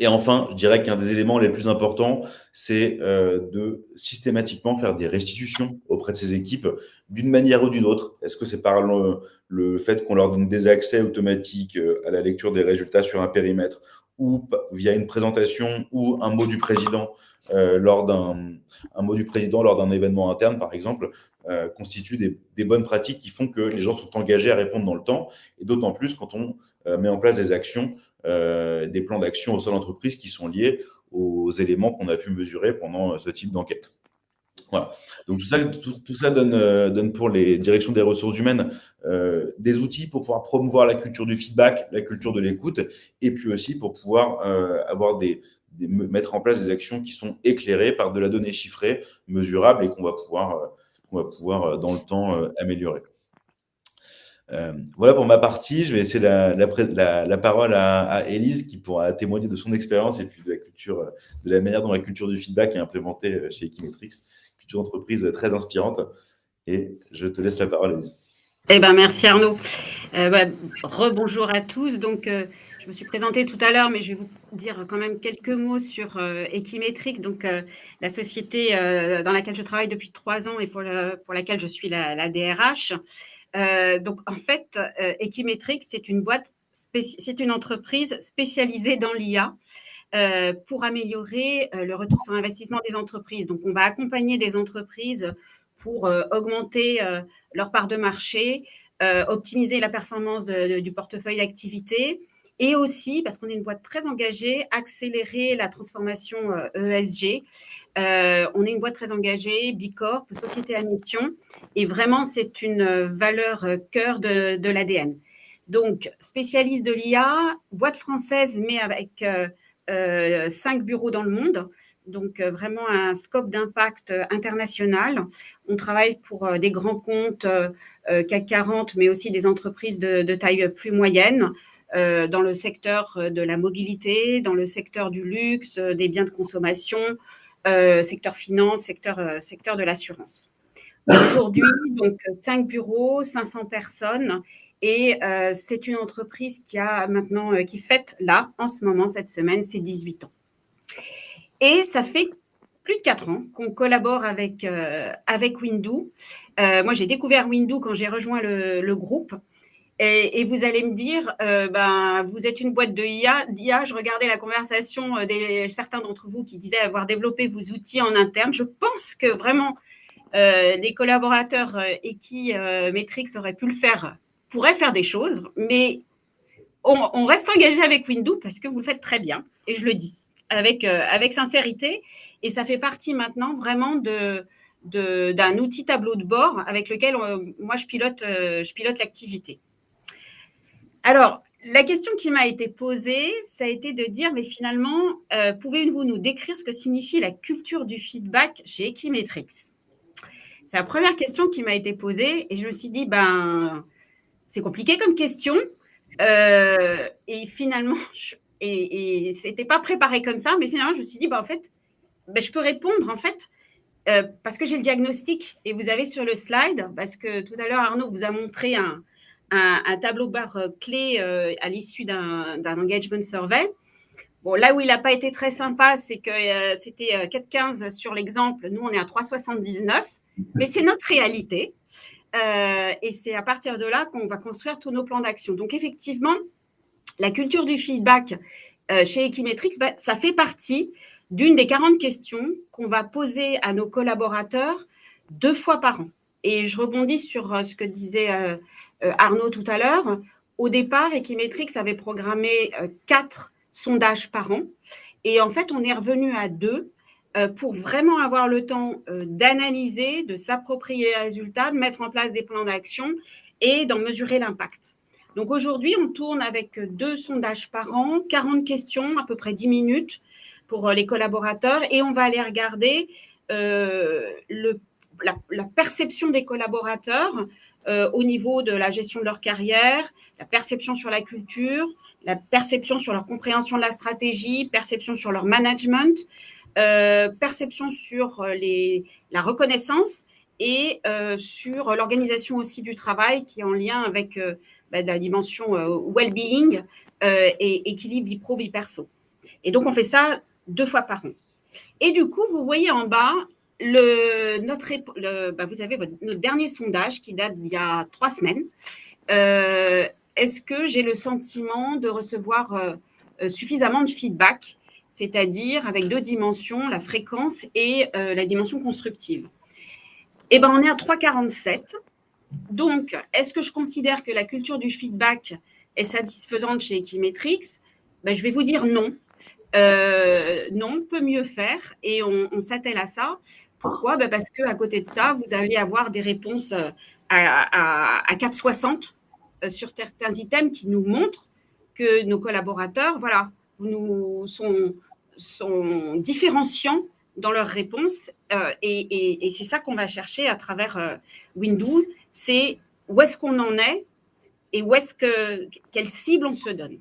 Et enfin, je dirais qu'un des éléments les plus importants, c'est de systématiquement faire des restitutions auprès de ces équipes d'une manière ou d'une autre. Est-ce que c'est par le fait qu'on leur donne des accès automatiques à la lecture des résultats sur un périmètre ou via une présentation ou un mot du président lors d'un événement interne, par exemple, constituent des bonnes pratiques qui font que les gens sont engagés à répondre dans le temps, et d'autant plus quand on met en place des actions, des plans d'action au sein de l'entreprise qui sont liés aux éléments qu'on a pu mesurer pendant ce type d'enquête. Voilà. Donc tout ça donne pour les directions des ressources humaines des outils pour pouvoir promouvoir la culture du feedback, la culture de l'écoute, et puis aussi pour pouvoir mettre en place des actions qui sont éclairées par de la donnée chiffrée, mesurable et qu'on va pouvoir dans le temps améliorer. Voilà pour ma partie. Je vais laisser la parole à Élise qui pourra témoigner de son expérience et puis de la manière dont la culture du feedback est implémentée chez Equimetrix. Culture d'entreprise très inspirante. Et je te laisse la parole, Élise. Eh ben, merci Arnaud. Rebonjour à tous. Donc, je me suis présentée tout à l'heure, mais je vais vous dire quand même quelques mots sur Equimetrix, donc la société dans laquelle je travaille depuis 3 ans et pour laquelle je suis la DRH. Donc, en fait, Equimetrix, c'est une entreprise spécialisée dans l'IA pour améliorer le retour sur investissement des entreprises. Donc, on va accompagner des entreprises pour augmenter leur part de marché, optimiser la performance du portefeuille d'activité et aussi, parce qu'on est une boîte très engagée, accélérer la transformation ESG. On est une boîte très engagée, Bicorp, société à mission, et vraiment, c'est une valeur cœur de l'ADN. Donc, spécialiste de l'IA, boîte française, mais avec 5 bureaux dans le monde. Donc, vraiment un scope d'impact international. On travaille pour des grands comptes CAC 40, mais aussi des entreprises de taille plus moyenne dans le secteur de la mobilité, dans le secteur du luxe, des biens de consommation, secteur finance, secteur de l'assurance. Aujourd'hui, donc 5 bureaux, 500 personnes. Et c'est une entreprise qui fête là, en ce moment, cette semaine, ses 18 ans. Et ça fait plus de 4 ans qu'on collabore avec Windoo. Moi, j'ai découvert Windoo quand j'ai rejoint le groupe. Et vous allez me dire, vous êtes une boîte de IA. Je regardais la conversation certains d'entre vous qui disaient avoir développé vos outils en interne. Je pense que vraiment, les collaborateurs Equimetrix pourraient faire des choses, mais on reste engagé avec Windows parce que vous le faites très bien, et je le dis avec sincérité. Et ça fait partie maintenant vraiment d'un outil tableau de bord avec lequel moi je pilote l'activité. Alors, la question qui m'a été posée, ça a été de dire, mais finalement, pouvez-vous nous décrire ce que signifie la culture du feedback chez Equimetrix? C'est la première question qui m'a été posée et je me suis dit, c'est compliqué comme question. Et finalement, et c'était pas préparé comme ça, mais finalement, je me suis dit, en fait, je peux répondre, en fait, parce que j'ai le diagnostic. Et vous avez sur le slide, parce que tout à l'heure, Arnaud vous a montré un tableau barre clé à l'issue d'un engagement survey. Bon, là où il n'a pas été très sympa, c'est que c'était 4,15 sur l'exemple. Nous, on est à 3,79, mais c'est notre réalité. Et c'est à partir de là qu'on va construire tous nos plans d'action. Donc, effectivement, la culture du feedback chez Equimetrix, ça fait partie d'une des 40 questions qu'on va poser à nos collaborateurs 2 fois par an. Et je rebondis sur ce que disait Arnaud tout à l'heure. Au départ, Equimetrix avait programmé 4 sondages par an. Et en fait, on est revenu à 2 pour vraiment avoir le temps d'analyser, de s'approprier les résultats, de mettre en place des plans d'action et d'en mesurer l'impact. Donc aujourd'hui, on tourne avec 2 sondages par an, 40 questions, à peu près 10 minutes pour les collaborateurs, et on va aller regarder la perception des collaborateurs au niveau de la gestion de leur carrière, la perception sur la culture, la perception sur leur compréhension de la stratégie, perception sur leur management, perception sur la reconnaissance et sur l'organisation aussi du travail qui est en lien avec la dimension well-being et équilibre vie pro, vie perso. Et donc, on fait ça 2 fois par an. Et du coup, vous voyez en bas, vous avez notre dernier sondage qui date d'il y a 3 semaines. Est-ce que j'ai le sentiment de recevoir suffisamment de feedback, c'est-à-dire avec 2 dimensions, la fréquence et la dimension constructive? Eh bien, on est à 3,47. Donc, est-ce que je considère que la culture du feedback est satisfaisante chez Equimetrix? Je vais vous dire non. Non, peut mieux faire et on s'attelle à ça. Pourquoi? Parce qu'à côté de ça, vous allez avoir des réponses à 4,60 sur certains items qui nous montrent que nos collaborateurs sont différenciants dans leurs réponses et c'est ça qu'on va chercher à travers Windows, c'est où est-ce qu'on en est et quelle cible on se donne.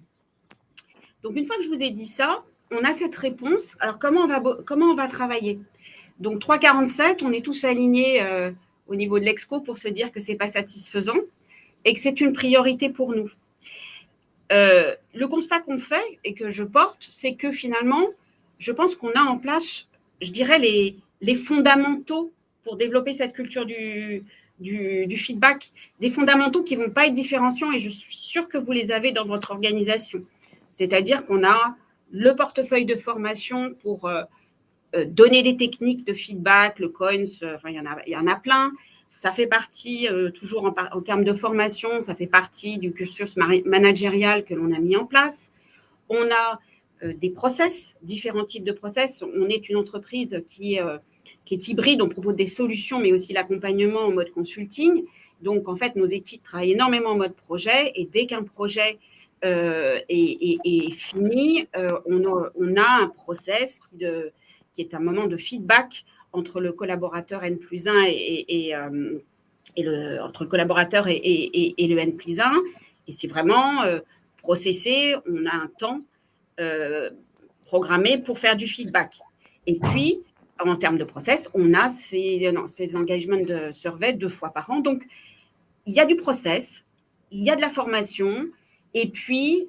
Donc, une fois que je vous ai dit ça, on a cette réponse. Alors, comment on va travailler? Donc, 3,47, on est tous alignés au niveau de l'Exco pour se dire que ce n'est pas satisfaisant et que c'est une priorité pour nous. Le constat qu'on fait et que je porte, c'est que finalement, je pense qu'on a en place, je dirais, les fondamentaux pour développer cette culture du feedback, des fondamentaux qui ne vont pas être différenciants et je suis sûre que vous les avez dans votre organisation. C'est-à-dire qu'on a le portefeuille de formation pour donner des techniques de feedback, le COINS, il y en a plein. Ça fait partie, toujours en termes de formation, ça fait partie du cursus managérial que l'on a mis en place. On a des process, différents types de process. On est une entreprise qui est hybride, on propose des solutions, mais aussi l'accompagnement en mode consulting. Donc, en fait, nos équipes travaillent énormément en mode projet et dès qu'un projet est fini, on a un process qui est un moment de feedback entre le collaborateur N+1 entre le collaborateur et le N+1. Et c'est vraiment processé, on a un temps programmé pour faire du feedback. Et puis, en termes de process, on a ces engagements de survey 2 fois par an. Donc, il y a du process, il y a de la formation, et puis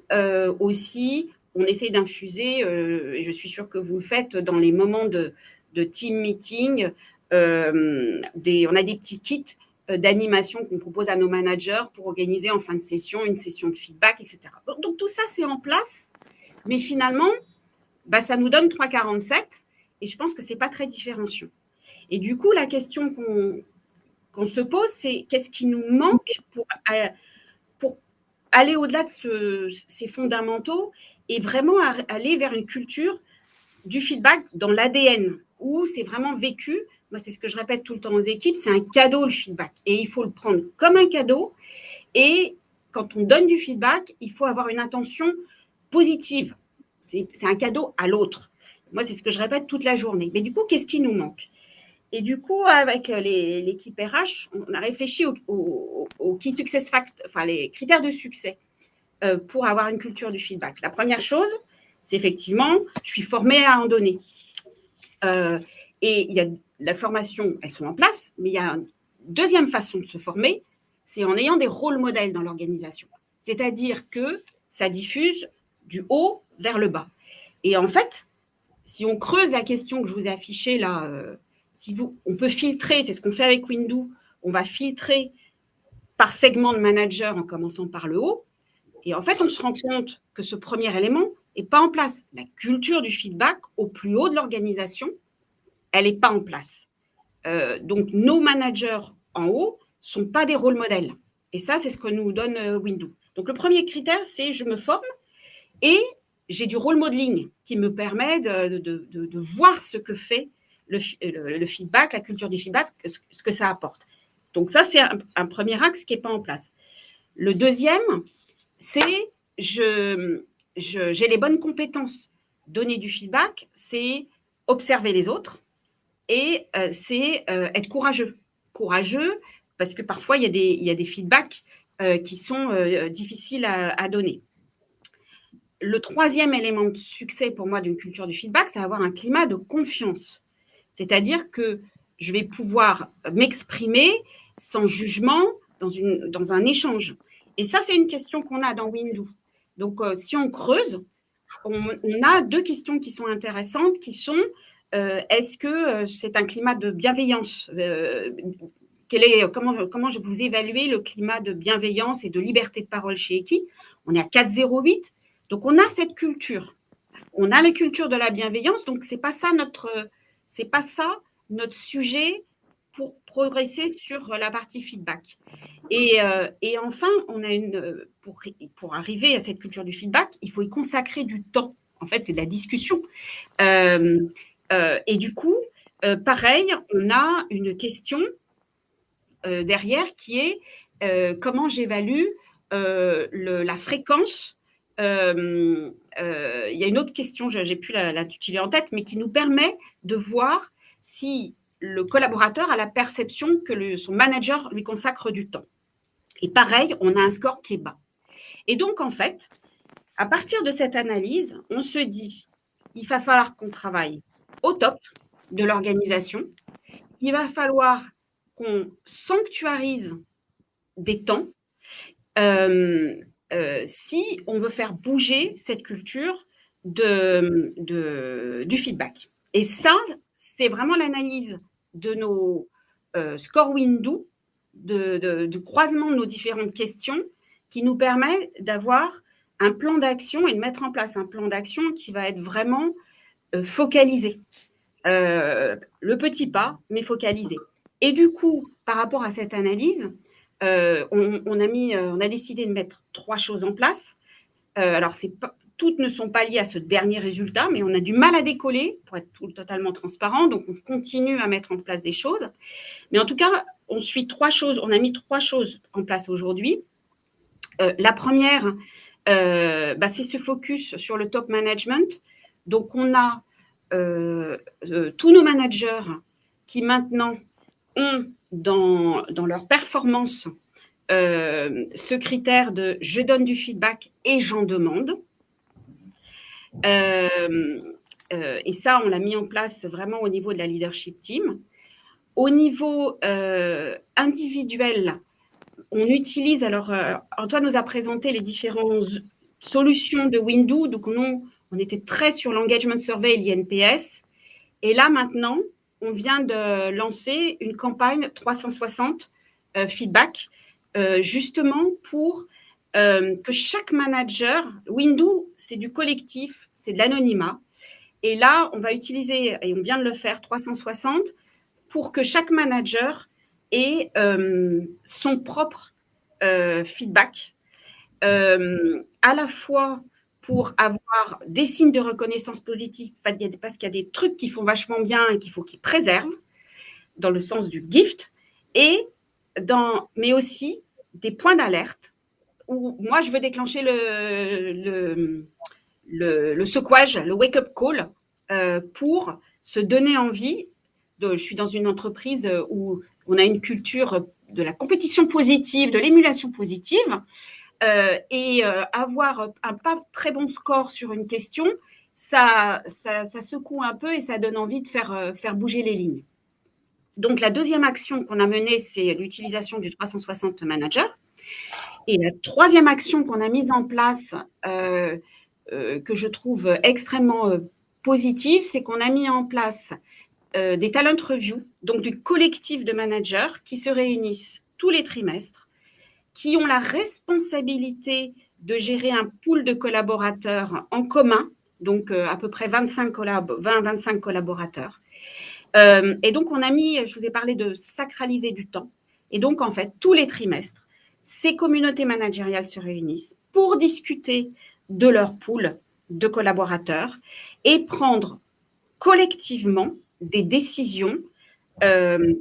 aussi, on essaie d'infuser, et je suis sûre que vous le faites dans les moments de team meeting, on a des petits kits d'animation qu'on propose à nos managers pour organiser en fin de session une session de feedback, etc. Donc, tout ça, c'est en place, mais finalement, ça nous donne 3,47 et je pense que ce n'est pas très différenciant. Et du coup, la question qu'on se pose, c'est qu'est-ce qui nous manque pour aller au-delà de ces fondamentaux et vraiment aller vers une culture du feedback dans l'ADN, où c'est vraiment vécu. Moi, c'est ce que je répète tout le temps aux équipes, c'est un cadeau le feedback. Et il faut le prendre comme un cadeau. Et quand on donne du feedback, il faut avoir une intention positive. C'est un cadeau à l'autre. Moi, c'est ce que je répète toute la journée. Mais du coup, qu'est-ce qui nous manque? Et du coup, avec l'équipe RH, on a réfléchi aux key success factors, enfin les critères de succès pour avoir une culture du feedback. La première chose, c'est effectivement, je suis formée à en donner. Et il y a la formation, elles sont en place, mais il y a une deuxième façon de se former, c'est en ayant des rôles modèles dans l'organisation. C'est-à-dire que ça diffuse du haut vers le bas. Et en fait, si on creuse la question que je vous ai affichée là, on peut filtrer, c'est ce qu'on fait avec Windoo, on va filtrer par segment de manager en commençant par le haut. Et en fait, on se rend compte que ce premier élément n'est pas en place. La culture du feedback au plus haut de l'organisation, elle n'est pas en place. Donc, nos managers en haut ne sont pas des rôles modèles. Et ça, c'est ce que nous donne Windoo. Donc, le premier critère, c'est je me forme et j'ai du role modeling qui me permet de voir ce que fait le feedback, la culture du feedback, ce que ça apporte. Donc, ça, c'est un premier axe qui n'est pas en place. Le deuxième, c'est j'ai les bonnes compétences. Donner du feedback, c'est observer les autres et c'est être courageux. Courageux parce que parfois, il y a des feedbacks qui sont difficiles à donner. Le troisième élément de succès pour moi d'une culture du feedback, c'est avoir un climat de confiance. C'est-à-dire que je vais pouvoir m'exprimer sans jugement dans un échange. Et ça, c'est une question qu'on a dans Windoo. Donc, si on creuse, on a deux questions qui sont intéressantes, qui sont est-ce que c'est un climat de bienveillance comment vous évaluez le climat de bienveillance et de liberté de parole chez Eki? On est à 4,08. Donc, on a cette culture. On a la culture de la bienveillance. Donc, ce n'est pas ça notre sujet pour progresser sur la partie feedback. Et enfin, on a pour arriver à cette culture du feedback, il faut y consacrer du temps. En fait, c'est de la discussion. Et du coup, pareil, on a une question derrière qui est comment j'évalue la fréquence. Il y a une autre question, je n'ai plus l'intitulé en tête, mais qui nous permet de voir si le collaborateur a la perception que son manager lui consacre du temps. Et pareil, on a un score qui est bas. Et donc, en fait, à partir de cette analyse, on se dit, il va falloir qu'on travaille au top de l'organisation. Il va falloir qu'on sanctuarise des temps si on veut faire bouger cette culture du feedback. Et ça, c'est vraiment l'analyse de nos scores Windoo, du croisement de nos différentes questions qui nous permet d'avoir un plan d'action et de mettre en place un plan d'action qui va être vraiment focalisé. Le petit pas, mais focalisé. Et du coup, par rapport à cette analyse, on a décidé de mettre 3 choses en place. Alors, toutes ne sont pas liées à ce dernier résultat, mais on a du mal à décoller pour être totalement transparent. Donc, on continue à mettre en place des choses. Mais en tout cas, on a mis 3 choses en place aujourd'hui. La première, c'est ce focus sur le top management. Donc, on a tous nos managers qui maintenant ont dans leur performance ce critère de « je donne du feedback et j'en demande ». Et ça, on l'a mis en place vraiment au niveau de la leadership team. Au niveau individuel, on utilise, alors Antoine nous a présenté les différentes solutions de Windoo, donc on était très sur l'engagement survey et l'INPS. Et là, maintenant, on vient de lancer une campagne 360 feedback, justement pour que chaque manager, Windoo, c'est du collectif, c'est de l'anonymat. Et là, on va utiliser, et on vient de le faire, 360, pour que chaque manager ait son propre feedback, à la fois pour avoir des signes de reconnaissance positive, parce qu'il y a des trucs qui font vachement bien et qu'il faut qu'ils préservent, dans le sens du gift, mais aussi des points d'alerte où moi, je veux déclencher le secouage, le wake-up call, pour se donner envie. Je suis dans une entreprise où on a une culture de la compétition positive, de l'émulation positive, et avoir un pas très bon score sur une question, ça secoue un peu et ça donne envie de faire bouger les lignes. Donc, la deuxième action qu'on a menée, c'est l'utilisation du 360 Manager. Et la troisième action qu'on a mise en place, que je trouve extrêmement positive, c'est qu'on a mis en place des talent reviews, donc du collectif de managers qui se réunissent tous les trimestres, qui ont la responsabilité de gérer un pool de collaborateurs en commun, donc à peu près 20-25 collaborateurs. Et donc, on a mis, je vous ai parlé de sacraliser du temps. Et donc, en fait, tous les trimestres, ces communautés managériales se réunissent pour discuter de leur pool de collaborateurs et prendre collectivement des décisions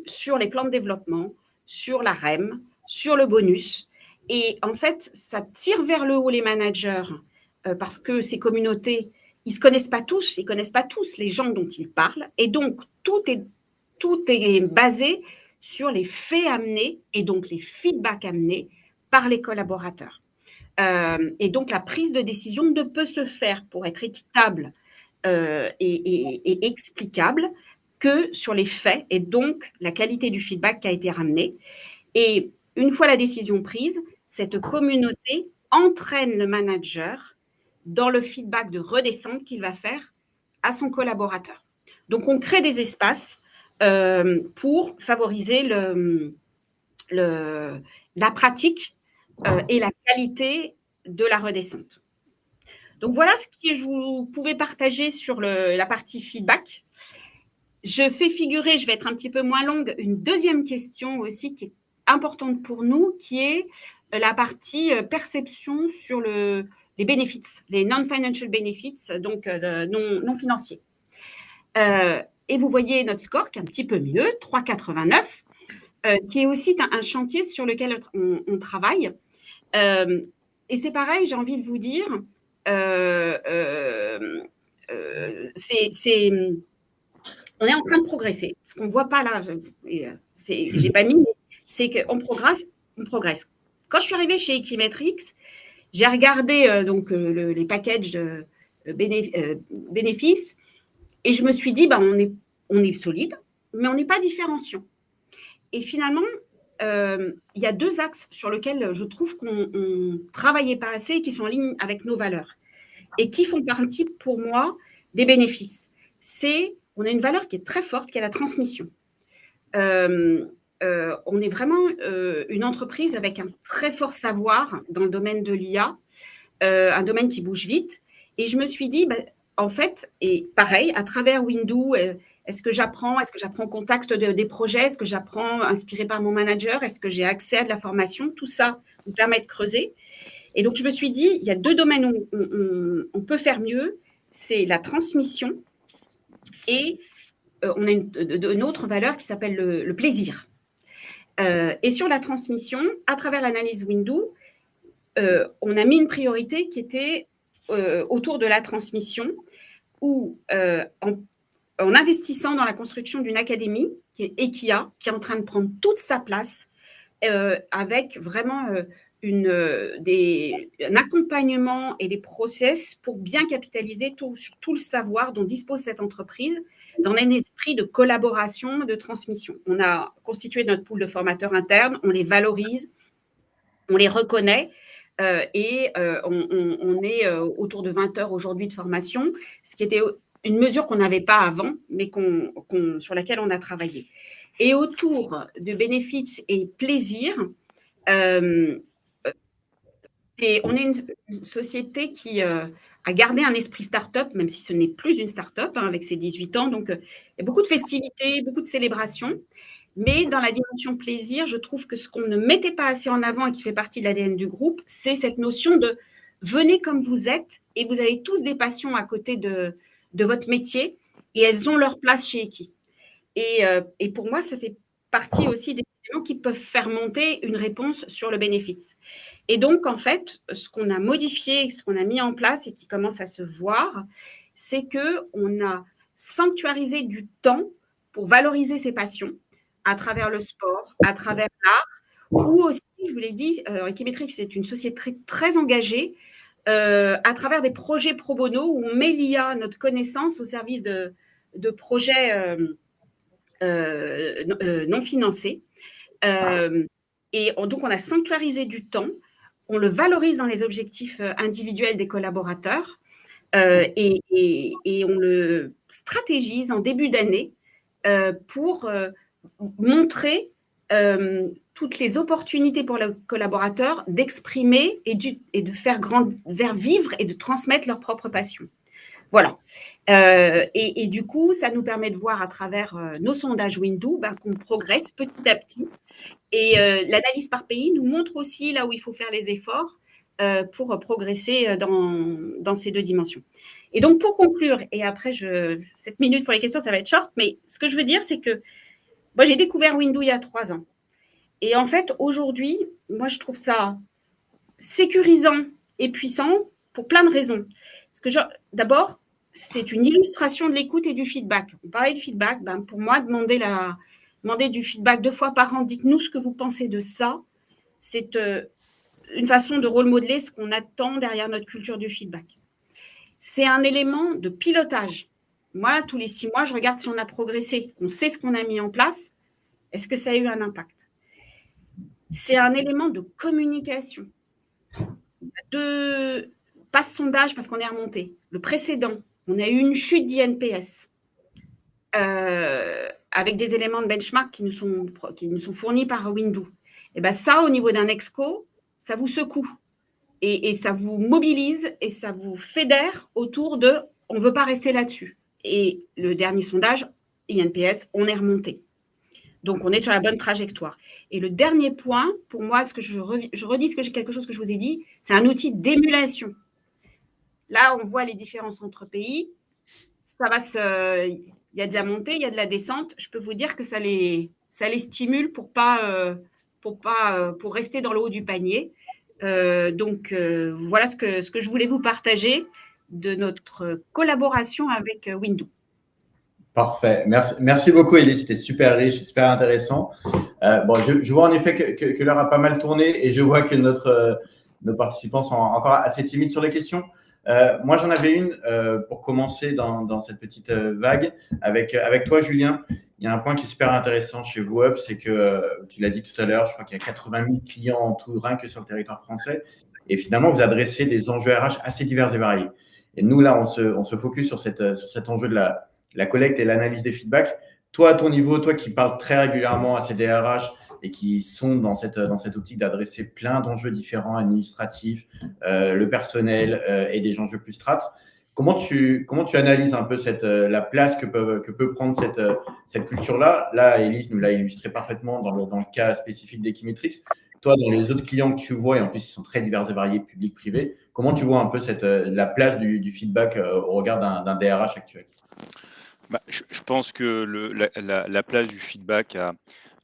sur les plans de développement, sur la REM, sur le bonus. Et en fait, ça tire vers le haut les managers parce que ces communautés, ils ne connaissent pas tous les gens dont ils parlent. Et donc, tout est basé sur les faits amenés et donc les feedbacks amenés par les collaborateurs. Et donc, la prise de décision ne peut se faire pour être équitable et explicable que sur les faits et donc la qualité du feedback qui a été ramené. Et une fois la décision prise, cette communauté entraîne le manager dans le feedback de redescente qu'il va faire à son collaborateur. Donc, on crée des espaces pour favoriser la pratique et la qualité de la redescente. Donc, voilà ce que je vous pouvais partager sur la partie feedback. Je fais figurer, je vais être un petit peu moins longue, une deuxième question aussi qui est importante pour nous, qui est la partie perception sur les bénéfices, les non-financial benefits, donc non financiers. Et vous voyez notre score qui est un petit peu mieux, 3,89, qui est aussi un chantier sur lequel on travaille. Et c'est pareil, j'ai envie de vous dire, on est en train de progresser. Ce qu'on ne voit pas là, je n'ai pas mis, c'est qu'on progresse. Quand je suis arrivée chez Equimetrix, j'ai regardé donc les packages bénéfices et je me suis dit, on est solide, mais on n'est pas différenciant. Et finalement, il y a deux axes sur lesquels je trouve qu'on ne travaillait pas assez et qui sont en ligne avec nos valeurs et qui font partie pour moi des bénéfices. On a une valeur qui est très forte, qui est la transmission. On est vraiment une entreprise avec un très fort savoir dans le domaine de l'IA, un domaine qui bouge vite. Et je me suis dit, en fait, et pareil, à travers Windoo, est-ce que j'apprends contact des projets? Est-ce que j'apprends inspiré par mon manager? Est-ce que j'ai accès à de la formation? Tout ça nous permet de creuser. Et donc, je me suis dit, il y a deux domaines où on peut faire mieux. C'est la transmission et on a une autre valeur qui s'appelle le plaisir. Et sur la transmission, à travers l'analyse Windoo, on a mis une priorité qui était autour de la transmission où en investissant dans la construction d'une académie qui est Equia, qui est en train de prendre toute sa place avec vraiment un accompagnement et des process pour bien capitaliser sur tout le savoir dont dispose cette entreprise dans un esprit de collaboration, de transmission. On a constitué notre pool de formateurs internes, on les valorise, on les reconnaît et on est autour de 20 heures aujourd'hui de formation, ce qui était une mesure qu'on n'avait pas avant, mais sur laquelle on a travaillé. Et autour de bénéfices et plaisir, on est une société qui a gardé un esprit start-up, même si ce n'est plus une start-up avec ses 18 ans. Donc, il y a beaucoup de festivités, beaucoup de célébrations. Mais dans la dimension plaisir, je trouve que ce qu'on ne mettait pas assez en avant et qui fait partie de l'ADN du groupe, c'est cette notion de venez comme vous êtes et vous avez tous des passions à côté de votre métier et elles ont leur place chez Eki. Et pour moi, ça fait partie aussi des éléments qui peuvent faire monter une réponse sur le bénéfice. Et donc, en fait, ce qu'on a modifié, ce qu'on a mis en place et qui commence à se voir, c'est qu'on a sanctuarisé du temps pour valoriser ses passions à travers le sport, à travers l'art, ou aussi, je vous l'ai dit, Equimetrix, c'est une société très, très engagée à travers des projets pro bono où on met l'IA, notre connaissance, au service de projets non financés. Et donc, on a sanctuarisé du temps, on le valorise dans les objectifs individuels des collaborateurs et on le stratégise en début d'année pour montrer toutes les opportunités pour les collaborateurs d'exprimer et de faire vivre et de transmettre leur propre passion. Voilà. Et du coup, ça nous permet de voir à travers nos sondages Windoo qu'on progresse petit à petit. Et l'analyse par pays nous montre aussi là où il faut faire les efforts pour progresser dans ces deux dimensions. Et donc, pour conclure, et après, 7 minutes pour les questions, ça va être short, mais ce que je veux dire, c'est que moi, j'ai découvert Windoo il y a 3 ans. Et en fait, aujourd'hui, moi, je trouve ça sécurisant et puissant pour plein de raisons. Parce que d'abord, c'est une illustration de l'écoute et du feedback. On parlait de feedback, pour moi, demander du feedback 2 fois par an, dites-nous ce que vous pensez de ça, c'est une façon de rôle modeler ce qu'on attend derrière notre culture du feedback. C'est un élément de pilotage. Moi, tous les 6 mois, je regarde si on a progressé. On sait ce qu'on a mis en place. Est-ce que ça a eu un impact? C'est un élément de communication. Pas ce sondage parce qu'on est remonté. Le précédent, on a eu une chute d'INPS avec des éléments de benchmark qui nous sont fournis par Windoo. Et bien ça, au niveau d'un exco, ça vous secoue et ça vous mobilise et ça vous fédère autour de on ne veut pas rester là-dessus. Et le dernier sondage, INPS, on est remonté. Donc, on est sur la bonne trajectoire. Et le dernier point, pour moi, je redis quelque chose que je vous ai dit, c'est un outil d'émulation. Là, on voit les différences entre pays. Il y a de la montée, il y a de la descente. Je peux vous dire que ça les stimule pour rester dans le haut du panier. Voilà ce que je voulais vous partager de notre collaboration avec Windoo. Parfait. Merci beaucoup, Élise. C'était super riche, super intéressant. Je vois en effet que l'heure a pas mal tourné et je vois que nos participants sont encore assez timides sur les questions. Moi, j'en avais une pour commencer dans cette petite vague. Avec toi, Julien, il y a un point qui est super intéressant chez VooUp, c'est que, tu l'as dit tout à l'heure, je crois qu'il y a 80 000 clients en tout, rien que sur le territoire français. Et finalement, vous adressez des enjeux RH assez divers et variés. Et nous, là, on se focus sur cet enjeu de la collecte et l'analyse des feedbacks. Toi, à ton niveau, toi qui parles très régulièrement à ces DRH et qui sont dans cette optique d'adresser plein d'enjeux différents, administratifs, le personnel et des enjeux plus strates, comment tu analyses un peu la place que peut prendre cette culture-là? Là, Élise nous l'a illustré parfaitement dans le cas spécifique d'Equimetrix. Toi, dans les autres clients que tu vois, et en plus, ils sont très divers et variés, publics, privés, comment tu vois un peu la place du feedback au regard d'un DRH actuel? Je pense que la place du feedback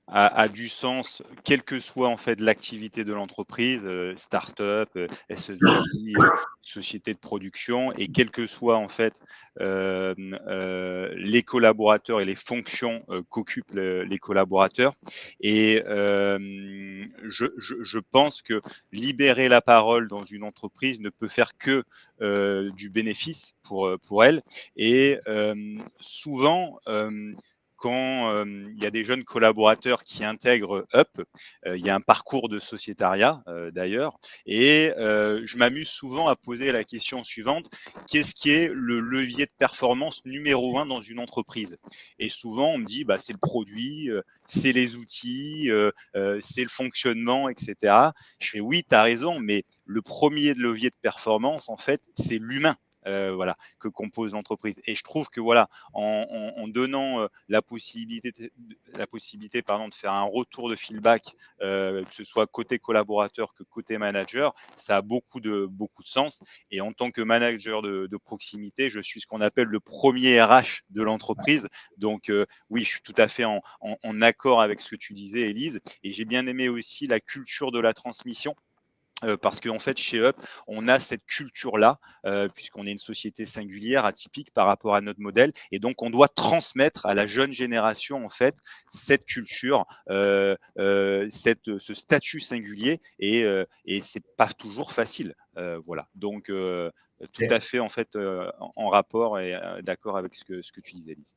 a du sens, quelle que soit en fait l'activité de l'entreprise, start-up, SS2I, société de production, et quel que soit en fait les collaborateurs et les fonctions qu'occupent les collaborateurs. Et je pense que libérer la parole dans une entreprise ne peut faire que du bénéfice pour elle. Et souvent, quand il y a des jeunes collaborateurs qui intègrent Up, il y a un parcours de sociétariat d'ailleurs, et je m'amuse souvent à poser la question suivante: qu'est-ce qui est le levier de performance numéro 1 dans une entreprise? Et souvent on me dit c'est le produit, c'est les outils, c'est le fonctionnement, etc. Je fais oui, tu as raison, mais le premier levier de performance, en fait, c'est l'humain. Voilà, que compose l'entreprise. Et je trouve que voilà, en donnant la possibilité de faire un retour de feedback, que ce soit côté collaborateur que côté manager, ça a beaucoup de sens. Et en tant que manager de proximité, je suis ce qu'on appelle le premier RH de l'entreprise. Donc oui, je suis tout à fait en accord avec ce que tu disais, Élise. Et j'ai bien aimé aussi la culture de la transmission. Parce qu'en fait, chez Up, on a cette culture-là, puisqu'on est une société singulière, atypique par rapport à notre modèle. Et donc, on doit transmettre à la jeune génération, en fait, cette culture, ce statut singulier. Et c'est pas toujours facile. Voilà. Donc, tout à fait, en fait, en rapport et d'accord avec ce que tu disais, Élise.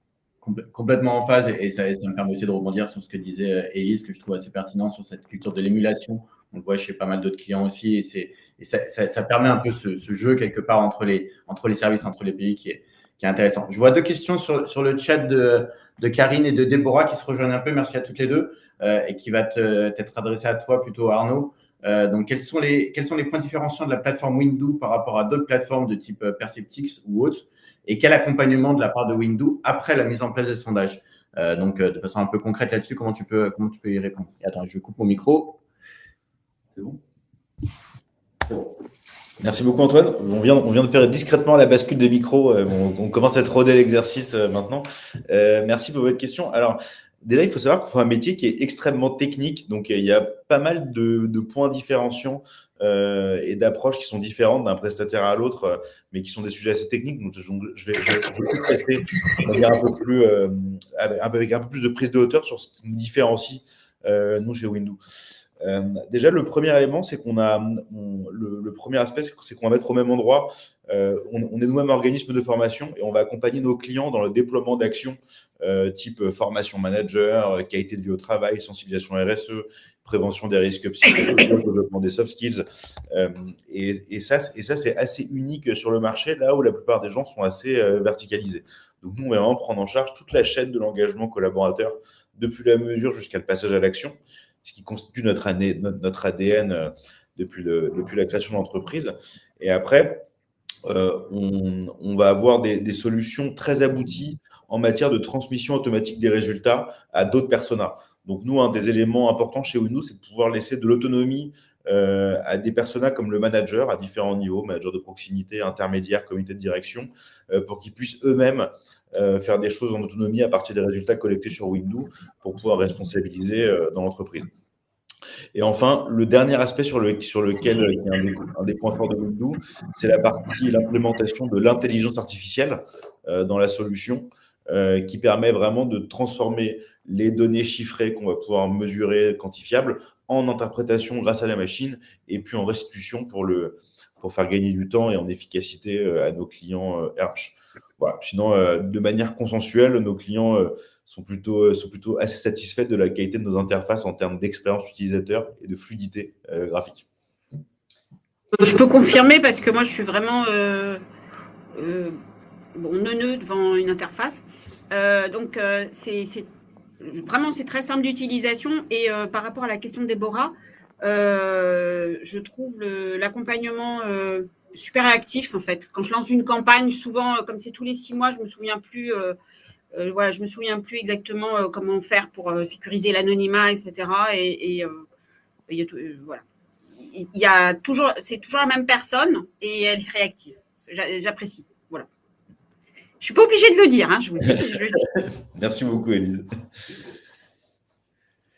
Complètement en phase, et ça me permet aussi de rebondir sur ce que disait Élise, que je trouve assez pertinent sur cette culture de l'émulation. On le voit chez pas mal d'autres clients aussi, et ça permet un peu ce jeu quelque part entre les services, entre les pays qui est intéressant. Je vois deux questions sur le chat de Karine et de Déborah qui se rejoignent un peu. Merci à toutes les deux, et qui va t'être adressée à toi plutôt, Arnaud. Donc, quels sont les points différenciants de la plateforme Windoo par rapport à d'autres plateformes de type Perceptyx ou autres? Et quel accompagnement de la part de Windoo après la mise en place des sondages? Donc, de façon un peu concrète là-dessus, comment tu peux y répondre? Et attends, je coupe mon micro. C'est bon? C'est bon. Merci beaucoup, Antoine. On vient de faire discrètement la bascule des micros. On commence à être rodé l'exercice maintenant. Merci pour votre question. Alors, déjà, il faut savoir qu'on fait un métier qui est extrêmement technique. Donc, il y a pas mal de points différenciants et d'approches qui sont différentes d'un prestataire à l'autre, mais qui sont des sujets assez techniques. Donc, je vais rester avec un peu plus de prise de hauteur sur ce qui nous différencie, nous, chez Windoo. Déjà, le premier élément, c'est le premier aspect, c'est qu'on va mettre au même endroit. On est nous-mêmes organisme de formation et on va accompagner nos clients dans le déploiement d'actions type formation manager, qualité de vie au travail, sensibilisation RSE, prévention des risques psychosociaux, développement des soft skills. Et ça, c'est assez unique sur le marché, là où la plupart des gens sont assez verticalisés. Donc, nous, on va vraiment prendre en charge toute la chaîne de l'engagement collaborateur, depuis la mesure jusqu'à le passage à l'action, ce qui constitue notre ADN depuis la création de l'entreprise. Et après, on va avoir des solutions très abouties en matière de transmission automatique des résultats à d'autres personas. Donc, nous, un des éléments importants chez Windoo, c'est de pouvoir laisser de l'autonomie à des personas comme le manager à différents niveaux, manager de proximité, intermédiaire, comité de direction, pour qu'ils puissent eux-mêmes faire des choses en autonomie à partir des résultats collectés sur Windoo pour pouvoir responsabiliser dans l'entreprise. Et enfin, le dernier aspect sur lequel il y a un des points forts de Windoo, c'est l'implémentation de l'intelligence artificielle dans la solution, qui permet vraiment de transformer les données chiffrées qu'on va pouvoir mesurer, quantifiables, en interprétation grâce à la machine et puis en restitution pour faire gagner du temps et en efficacité à nos clients RH. Voilà. Sinon, de manière consensuelle, nos clients sont plutôt assez satisfaits de la qualité de nos interfaces en termes d'expérience utilisateur et de fluidité graphique. Je peux confirmer parce que moi, je suis vraiment neuneux devant une interface. Donc, c'est très simple d'utilisation. Et par rapport à la question de Déborah, je trouve l'accompagnement super actif, en fait. Quand je lance une campagne, souvent, comme c'est tous les 6 mois, je me souviens plus exactement comment faire pour sécuriser l'anonymat, etc. Voilà. C'est toujours la même personne et elle est réactive. J'apprécie. Voilà. Je suis pas obligée de le dire, hein, je vous dis. Je le dis. Merci beaucoup, Élise.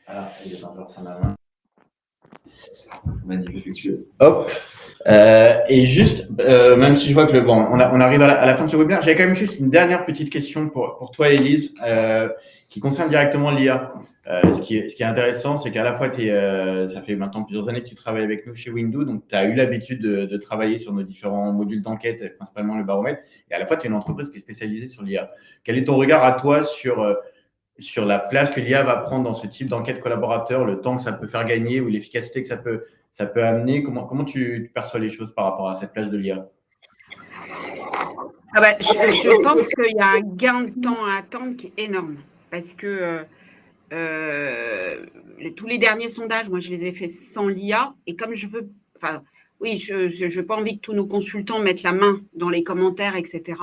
Voilà, il est encore prendre la main. Magnifique. Hop. Et juste, même si je vois que on arrive à la fin de ce webinaire, j'ai quand même juste une dernière petite question pour toi, Élise, qui concerne directement l'IA. Ce qui est intéressant, c'est qu'à la fois, ça fait maintenant plusieurs années que tu travailles avec nous chez Windoo, donc tu as eu l'habitude de travailler sur nos différents modules d'enquête, principalement le baromètre, et à la fois, tu es une entreprise qui est spécialisée sur l'IA. Quel est ton regard à toi sur sur la place que l'IA va prendre dans ce type d'enquête collaborateur, le temps que ça peut faire gagner ou l'efficacité que ça peut amener. Comment tu perçois les choses par rapport à cette place de l'IA? Je pense qu'il y a un gain de temps à attendre qui est énorme parce que tous les derniers sondages, moi, je les ai faits sans l'IA et comme je veux… Oui, je n'ai pas envie que tous nos consultants mettent la main dans les commentaires, etc.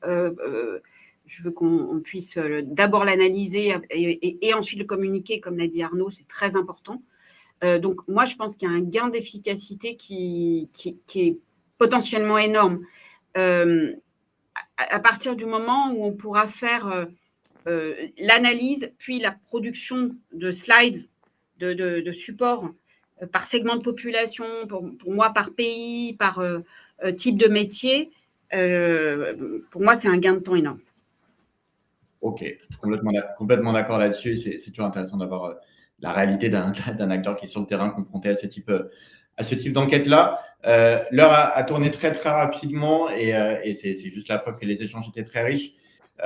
Je veux qu'on puisse d'abord l'analyser et ensuite le communiquer, comme l'a dit Arnaud, c'est très important. Donc, moi, je pense qu'il y a un gain d'efficacité qui est potentiellement énorme. À partir du moment où on pourra faire l'analyse, puis la production de slides, de supports, par segment de population, pour moi par pays, par type de métier, pour moi c'est un gain de temps énorme. Ok, complètement d'accord là-dessus. C'est toujours intéressant d'avoir la réalité d'un acteur qui est sur le terrain confronté à ce type d'enquête-là. L'heure a tourné très très rapidement et c'est juste la preuve que les échanges étaient très riches.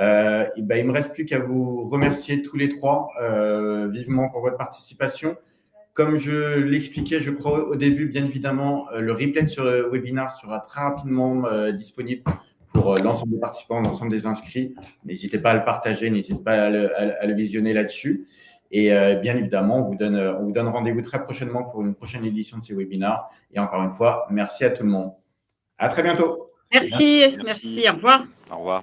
Il ne me reste plus qu'à vous remercier tous les trois vivement pour votre participation. Comme je l'expliquais, je crois au début, bien évidemment, le replay de ce webinaire sera très rapidement disponible pour l'ensemble des participants, l'ensemble des inscrits. N'hésitez pas à le partager, n'hésitez pas à le visionner là-dessus. Et bien évidemment, on vous donne rendez-vous très prochainement pour une prochaine édition de ces webinaires. Et encore une fois, merci à tout le monde. À très bientôt. Merci. Au revoir. Au revoir.